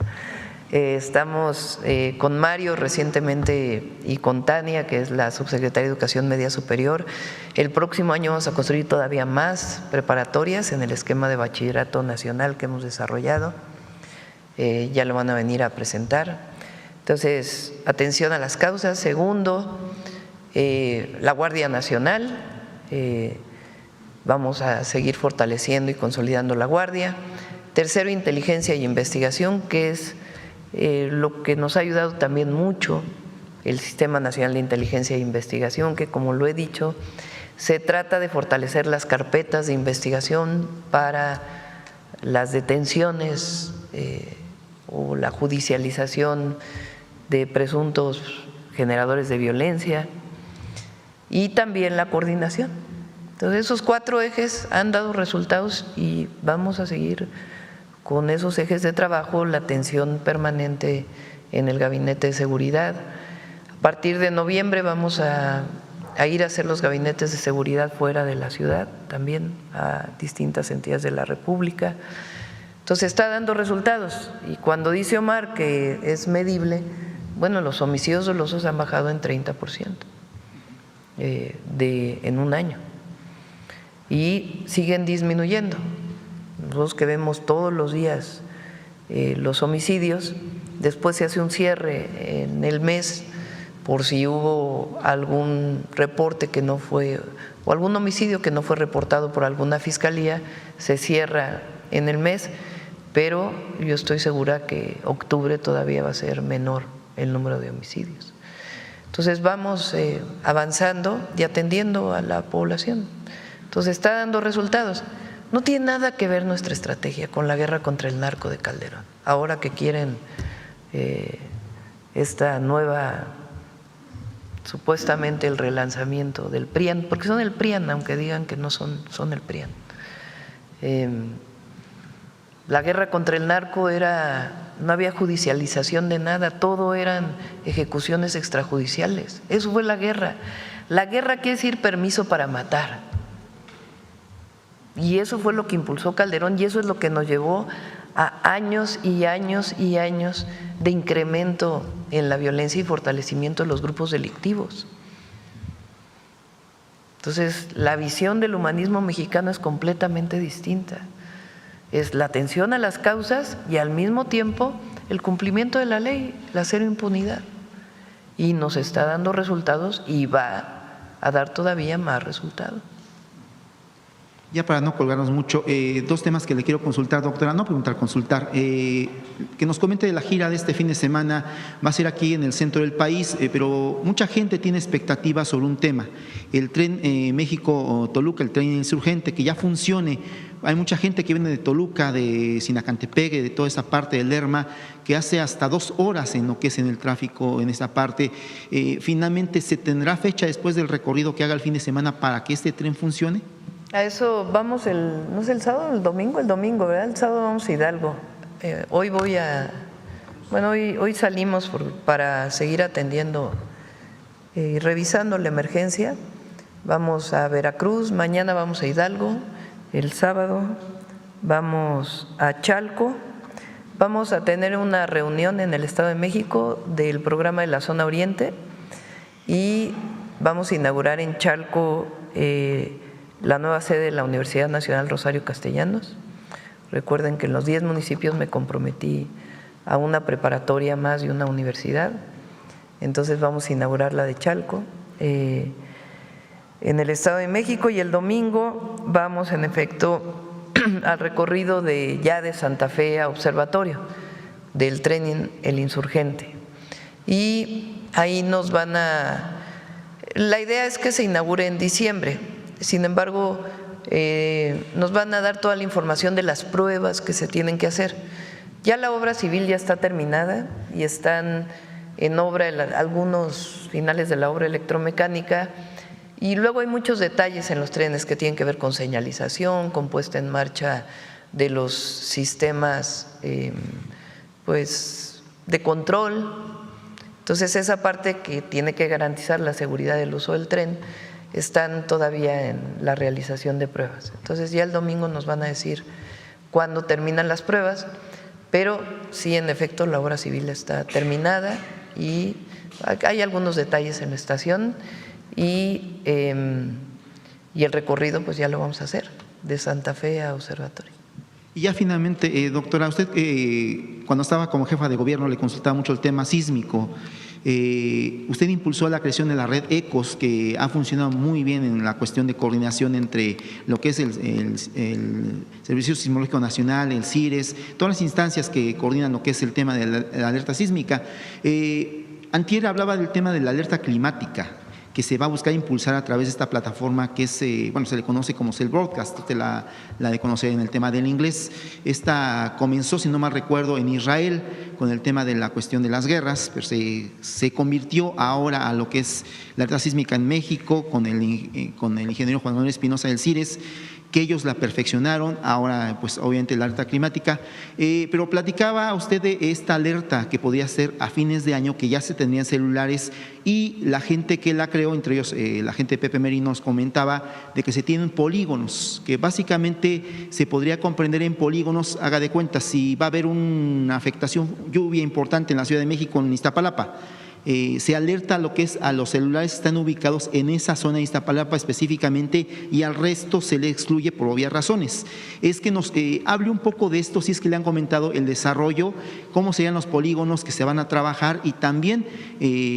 Estamos con Mario recientemente y con Tania, que es la subsecretaria de Educación Media Superior. El próximo año vamos a construir todavía más preparatorias en el esquema de bachillerato nacional que hemos desarrollado. Ya lo van a venir a presentar. Entonces, atención a las causas. Segundo, la Guardia Nacional, Vamos a seguir fortaleciendo y consolidando la Guardia. Tercero, inteligencia y investigación, que es lo que nos ha ayudado también mucho el Sistema Nacional de Inteligencia e Investigación, que como lo he dicho, se trata de fortalecer las carpetas de investigación para las detenciones o la judicialización de presuntos generadores de violencia y también la coordinación. Entonces, esos 4 ejes han dado resultados y vamos a seguir con esos ejes de trabajo, la atención permanente en el Gabinete de Seguridad. A partir de noviembre vamos a ir a hacer los gabinetes de seguridad fuera de la ciudad, también a distintas entidades de la República. Entonces está dando resultados y cuando dice Omar que es medible, bueno, los homicidios dolosos han bajado en 30% en un año y siguen disminuyendo. Nosotros que vemos todos los días los homicidios, después se hace un cierre en el mes por si hubo algún reporte que no fue, o algún homicidio que no fue reportado por alguna fiscalía, se cierra en el mes, pero yo estoy segura que octubre todavía va a ser menor el número de homicidios. Entonces vamos avanzando y atendiendo a la población. Entonces está dando resultados. No tiene nada que ver nuestra estrategia con la guerra contra el narco de Calderón. Ahora que quieren esta nueva, supuestamente el relanzamiento del PRIAN, porque son el PRIAN, aunque digan que no son el PRIAN. La guerra contra el narco no había judicialización de nada, todo eran ejecuciones extrajudiciales. Eso fue la guerra. La guerra quiere decir permiso para matar. Y eso fue lo que impulsó Calderón y eso es lo que nos llevó a años y años y años de incremento en la violencia y fortalecimiento de los grupos delictivos. Entonces, la visión del humanismo mexicano es completamente distinta. Es la atención a las causas y al mismo tiempo el cumplimiento de la ley, la cero impunidad. Y nos está dando resultados y va a dar todavía más resultados. Ya para no colgarnos mucho, 2 temas que le quiero consultar, doctora, no preguntar, consultar. Que nos comente de la gira de este fin de semana, va a ser aquí en el centro del país, pero mucha gente tiene expectativas sobre un tema, el tren México-Toluca, el tren insurgente, que ya funcione. Hay mucha gente que viene de Toluca, de Sinacantepec, de toda esa parte del Lerma, que hace hasta 2 horas en lo que es en el tráfico en esa parte. Finalmente, ¿se tendrá fecha después del recorrido que haga el fin de semana para que este tren funcione? A eso vamos no sé, el sábado o el domingo, ¿verdad? El sábado vamos a Hidalgo. Hoy salimos para seguir atendiendo y revisando la emergencia. Vamos a Veracruz, mañana vamos a Hidalgo, el sábado vamos a Chalco. Vamos a tener una reunión en el Estado de México del programa de la Zona Oriente y vamos a inaugurar en Chalco la nueva sede de la Universidad Nacional Rosario Castellanos. Recuerden que en los 10 municipios me comprometí a una preparatoria más y una universidad. Entonces vamos a inaugurar la de Chalco en el Estado de México y el domingo vamos en efecto al recorrido de Santa Fe a Observatorio del tren El Insurgente. Y ahí la idea es que se inaugure en diciembre. Sin embargo, nos van a dar toda la información de las pruebas que se tienen que hacer. Ya la obra civil ya está terminada y están en obra algunos finales de la obra electromecánica y luego hay muchos detalles en los trenes que tienen que ver con señalización, con puesta en marcha de los sistemas de control. Entonces, esa parte que tiene que garantizar la seguridad del uso del tren están todavía en la realización de pruebas. Entonces ya el domingo nos van a decir cuándo terminan las pruebas, pero sí, en efecto, la obra civil está terminada y hay algunos detalles en la estación y el recorrido pues ya lo vamos a hacer de Santa Fe a Observatorio. Y ya finalmente, doctora, usted cuando estaba como jefa de gobierno le consultaba mucho el tema sísmico. Usted impulsó la creación de la red ECOS, que ha funcionado muy bien en la cuestión de coordinación entre lo que es el Servicio Sismológico Nacional, el CIRES, todas las instancias que coordinan lo que es el tema de la alerta sísmica. Antier hablaba del tema de la alerta climática, que se va a buscar impulsar a través de esta plataforma que es, bueno, se le conoce como Cell Broadcast, usted la de conocer en el tema del inglés. Esta comenzó, si no mal recuerdo, en Israel con el tema de la cuestión de las guerras, pero se convirtió ahora a lo que es la alerta sísmica en México con el ingeniero Juan Manuel Espinosa del CIRES, que ellos la perfeccionaron, ahora pues obviamente la alerta climática, pero platicaba usted de esta alerta que podía ser a fines de año, que ya se tendrían celulares, y la gente que la creó, entre ellos la gente de Pepe Merino, nos comentaba de que se tienen polígonos, que básicamente se podría comprender en polígonos, haga de cuenta, si va a haber una afectación, lluvia importante en la Ciudad de México, en Iztapalapa, se alerta lo que es a los celulares que están ubicados en esa zona de Iztapalapa específicamente, y al resto se le excluye por obvias razones. Es que nos hable un poco de esto, si es que le han comentado el desarrollo, cómo serían los polígonos que se van a trabajar, y también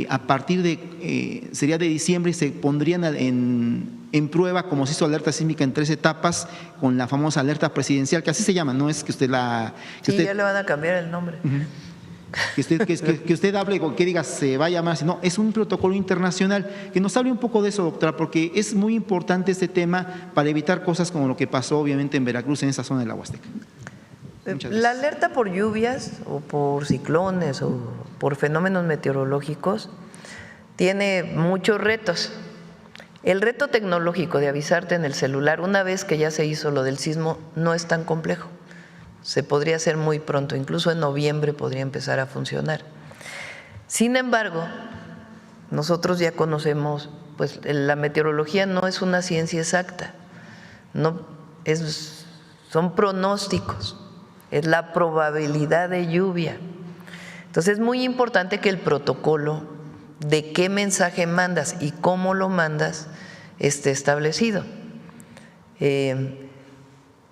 a partir de, sería de diciembre, se pondrían en prueba, como se hizo alerta sísmica en 3 etapas, con la famosa alerta presidencial, que así se llama, no es que usted la… Que sí, usted, ya le van a cambiar el nombre. Que usted hable, que diga se va a llamar, no, es un protocolo internacional. Que nos hable un poco de eso, doctora, porque es muy importante este tema para evitar cosas como lo que pasó obviamente en Veracruz, en esa zona de la Huasteca. La alerta por lluvias o por ciclones o por fenómenos meteorológicos tiene muchos retos. El reto tecnológico de avisarte en el celular, una vez que ya se hizo lo del sismo, no es tan complejo. Se podría hacer muy pronto, incluso en noviembre podría empezar a funcionar. Sin embargo, nosotros ya conocemos, pues la meteorología no es una ciencia exacta, son pronósticos, es la probabilidad de lluvia. Entonces es muy importante que el protocolo de qué mensaje mandas y cómo lo mandas esté establecido.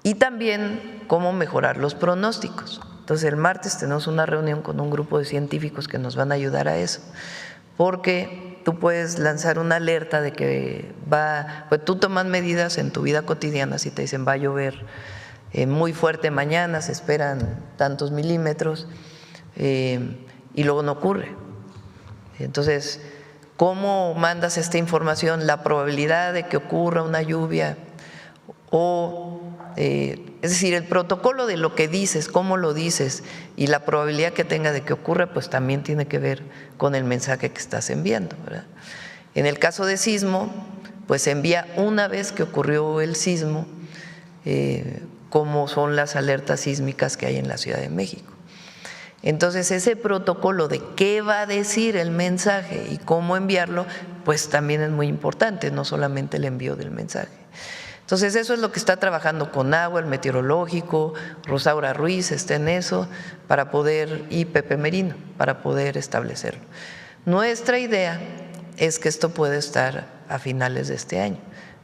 Y también cómo mejorar los pronósticos. Entonces el martes tenemos una reunión con un grupo de científicos que nos van a ayudar a eso, porque tú puedes lanzar una alerta de que pues tú tomas medidas en tu vida cotidiana, si te dicen va a llover muy fuerte mañana, se esperan tantos milímetros, y luego no ocurre. Entonces, ¿cómo mandas esta información? La probabilidad de que ocurra una lluvia es decir, el protocolo de lo que dices, cómo lo dices y la probabilidad que tenga de que ocurra, pues también tiene que ver con el mensaje que estás enviando, ¿verdad? En el caso de sismo, pues se envía una vez que ocurrió el sismo, como son las alertas sísmicas que hay en la Ciudad de México. Entonces, ese protocolo de qué va a decir el mensaje y cómo enviarlo, pues también es muy importante, no solamente el envío del mensaje. Entonces, eso es lo que está trabajando Conagua, el meteorológico, Rosaura Ruiz está en eso, para poder, y Pepe Merino, para poder establecerlo. Nuestra idea es que esto pueda estar a finales de este año,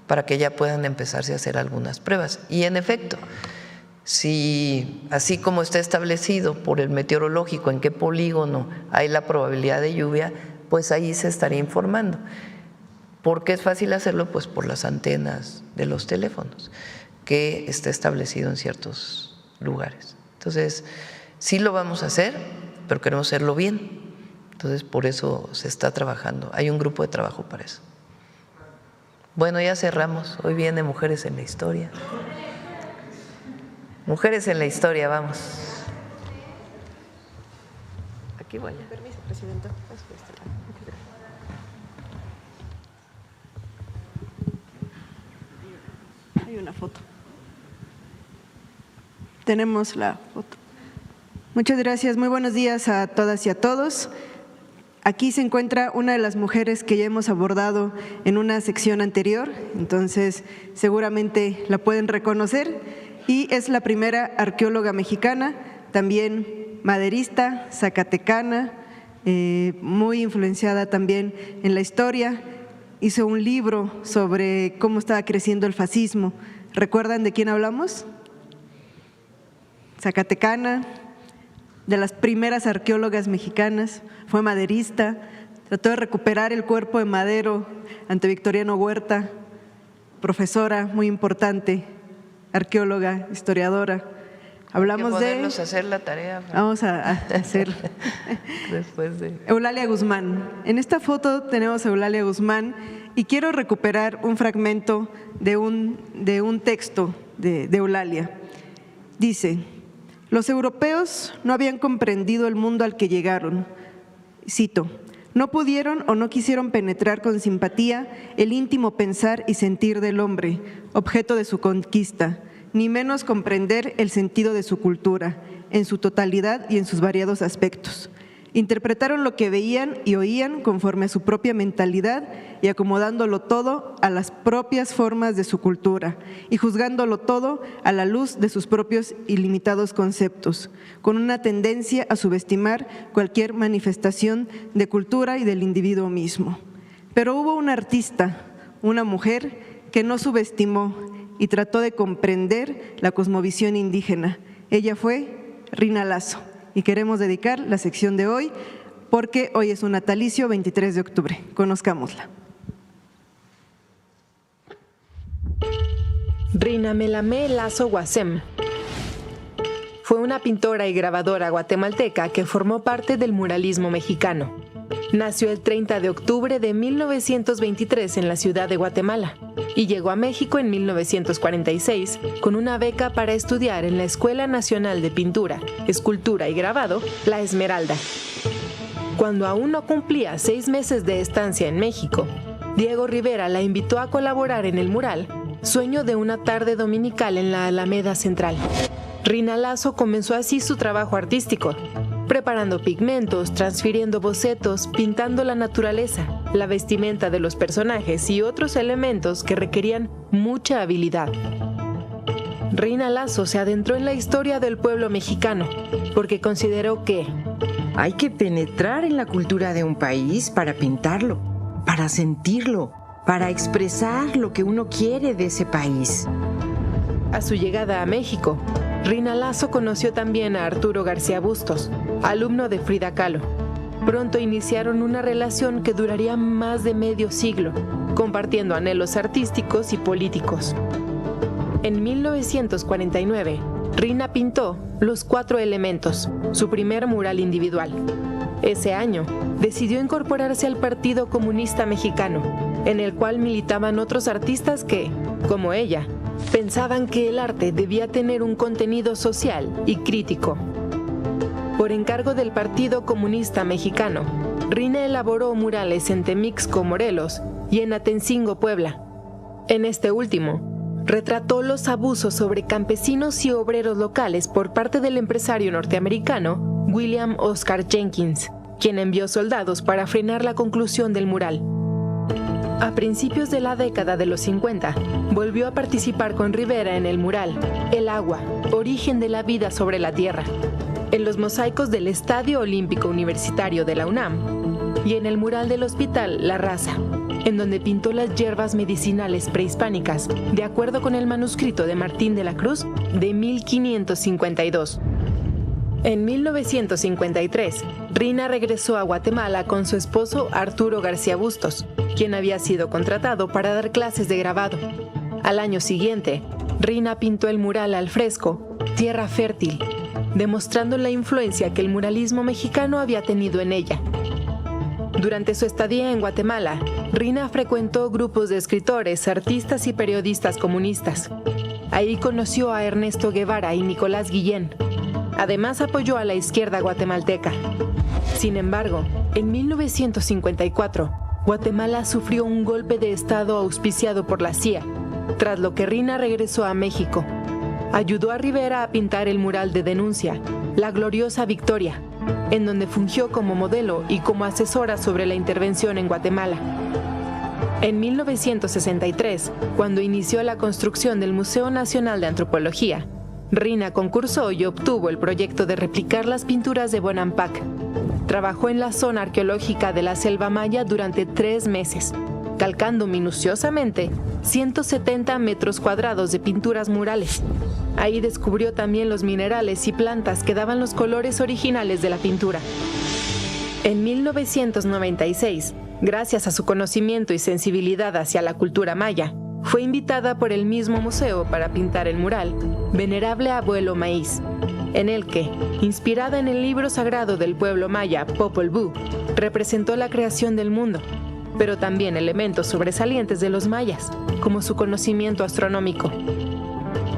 para que ya puedan empezarse a hacer algunas pruebas. Y en efecto, si así como está establecido por el meteorológico en qué polígono hay la probabilidad de lluvia, pues ahí se estaría informando. ¿Por qué es fácil hacerlo? Pues por las antenas de los teléfonos, que está establecido en ciertos lugares. Entonces, sí lo vamos a hacer, pero queremos hacerlo bien. Entonces, por eso se está trabajando. Hay un grupo de trabajo para eso. Bueno, ya cerramos. Hoy viene Mujeres en la Historia. Mujeres en la Historia, vamos. Aquí voy. Permiso, Presidenta. Hay una foto. Tenemos la foto. Muchas gracias. Muy buenos días a todas y a todos. Aquí se encuentra una de las mujeres que ya hemos abordado en una sección anterior, entonces seguramente la pueden reconocer, y es la primera arqueóloga mexicana, también maderista, zacatecana, muy influenciada también en la historia. Hizo un libro sobre cómo estaba creciendo el fascismo. ¿Recuerdan de quién hablamos? Zacatecana, de las primeras arqueólogas mexicanas, fue maderista, trató de recuperar el cuerpo de Madero ante Victoriano Huerta, profesora muy importante, arqueóloga, historiadora. Hablamos hay que de… ponernos a hacer la tarea. Vamos a hacer… Después de… Eulalia Guzmán. En esta foto tenemos a Eulalia Guzmán y quiero recuperar un fragmento de un texto de Eulalia. Dice: los europeos no habían comprendido el mundo al que llegaron. Cito: no pudieron o no quisieron penetrar con simpatía el íntimo pensar y sentir del hombre, objeto de su conquista, ni menos comprender el sentido de su cultura, en su totalidad y en sus variados aspectos. Interpretaron lo que veían y oían conforme a su propia mentalidad y acomodándolo todo a las propias formas de su cultura y juzgándolo todo a la luz de sus propios ilimitados conceptos, con una tendencia a subestimar cualquier manifestación de cultura y del individuo mismo. Pero hubo una artista, una mujer, que no subestimó y trató de comprender la cosmovisión indígena. Ella fue Rina Lazo. Y queremos dedicar la sección de hoy porque hoy es un natalicio, 23 de octubre. Conozcámosla. Rina Melamé Lazo Guasem fue una pintora y grabadora guatemalteca que formó parte del muralismo mexicano. Nació el 30 de octubre de 1923 en la ciudad de Guatemala y llegó a México en 1946 con una beca para estudiar en la Escuela Nacional de Pintura, Escultura y Grabado, La Esmeralda. Cuando aún no cumplía 6 meses de estancia en México, Diego Rivera la invitó a colaborar en el mural Sueño de una tarde dominical en la Alameda Central. Rina Lazo comenzó así su trabajo artístico, preparando pigmentos, transfiriendo bocetos, pintando la naturaleza, la vestimenta de los personajes y otros elementos que requerían mucha habilidad. Rina Lazo se adentró en la historia del pueblo mexicano porque consideró que hay que penetrar en la cultura de un país para pintarlo, para sentirlo, para expresar lo que uno quiere de ese país. A su llegada a México, Rina Lazo conoció también a Arturo García Bustos, alumno de Frida Kahlo. Pronto iniciaron una relación que duraría más de medio siglo, compartiendo anhelos artísticos y políticos. En 1949, Rina pintó Los 4 Elementos, su primer mural individual. Ese año, decidió incorporarse al Partido Comunista Mexicano, en el cual militaban otros artistas que, como ella, pensaban que el arte debía tener un contenido social y crítico. Por encargo del Partido Comunista Mexicano, Rina elaboró murales en Temixco, Morelos, y en Atencingo, Puebla. En este último, retrató los abusos sobre campesinos y obreros locales por parte del empresario norteamericano William Oscar Jenkins, quien envió soldados para frenar la conclusión del mural. A principios de la década de los 50, volvió a participar con Rivera en el mural El agua, origen de la vida sobre la tierra, en los mosaicos del Estadio Olímpico Universitario de la UNAM y en el mural del Hospital La Raza, en donde pintó las hierbas medicinales prehispánicas, de acuerdo con el manuscrito de Martín de la Cruz de 1552. En 1953, Rina regresó a Guatemala con su esposo Arturo García Bustos, quien había sido contratado para dar clases de grabado. Al año siguiente, Rina pintó el mural al fresco Tierra Fértil, demostrando la influencia que el muralismo mexicano había tenido en ella. Durante su estadía en Guatemala, Rina frecuentó grupos de escritores, artistas y periodistas comunistas. Ahí conoció a Ernesto Guevara y Nicolás Guillén. Además, apoyó a la izquierda guatemalteca. Sin embargo, en 1954, Guatemala sufrió un golpe de Estado auspiciado por la CIA, tras lo que Rina regresó a México. Ayudó a Rivera a pintar el mural de denuncia, La Gloriosa Victoria, en donde fungió como modelo y como asesora sobre la intervención en Guatemala. En 1963, cuando inició la construcción del Museo Nacional de Antropología, Rina concursó y obtuvo el proyecto de replicar las pinturas de Bonampak. Trabajó en la zona arqueológica de la Selva Maya durante 3 meses, calcando minuciosamente 170 metros cuadrados de pinturas murales. Ahí descubrió también los minerales y plantas que daban los colores originales de la pintura. En 1996, gracias a su conocimiento y sensibilidad hacia la cultura maya, fue invitada por el mismo museo para pintar el mural Venerable Abuelo Maíz, en el que, inspirada en el libro sagrado del pueblo maya Popol Vuh, representó la creación del mundo, pero también elementos sobresalientes de los mayas, como su conocimiento astronómico.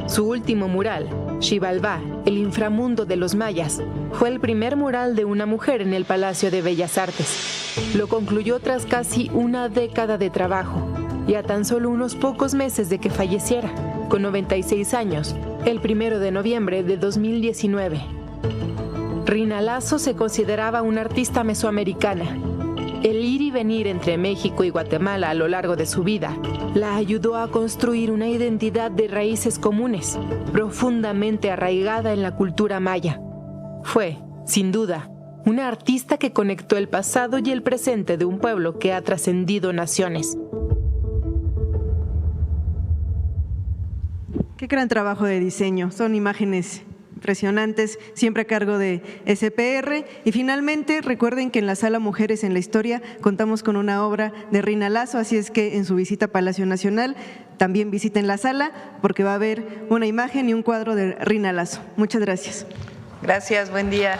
Su último mural, Xibalbá, el inframundo de los mayas, fue el primer mural de una mujer en el Palacio de Bellas Artes. Lo concluyó tras casi una década de trabajo y a tan solo unos pocos meses de que falleciera, con 96 años, el 1 de noviembre de 2019. Rina Lazo se consideraba una artista mesoamericana. El ir y venir entre México y Guatemala a lo largo de su vida la ayudó a construir una identidad de raíces comunes, profundamente arraigada en la cultura maya. Fue, sin duda, una artista que conectó el pasado y el presente de un pueblo que ha trascendido naciones. Qué gran trabajo de diseño, son imágenes impresionantes, siempre a cargo de SPR. Y finalmente, recuerden que en la Sala Mujeres en la Historia contamos con una obra de Rina Lazo, así es que en su visita a Palacio Nacional también visiten la sala porque va a haber una imagen y un cuadro de Rina Lazo. Muchas gracias. Gracias, buen día.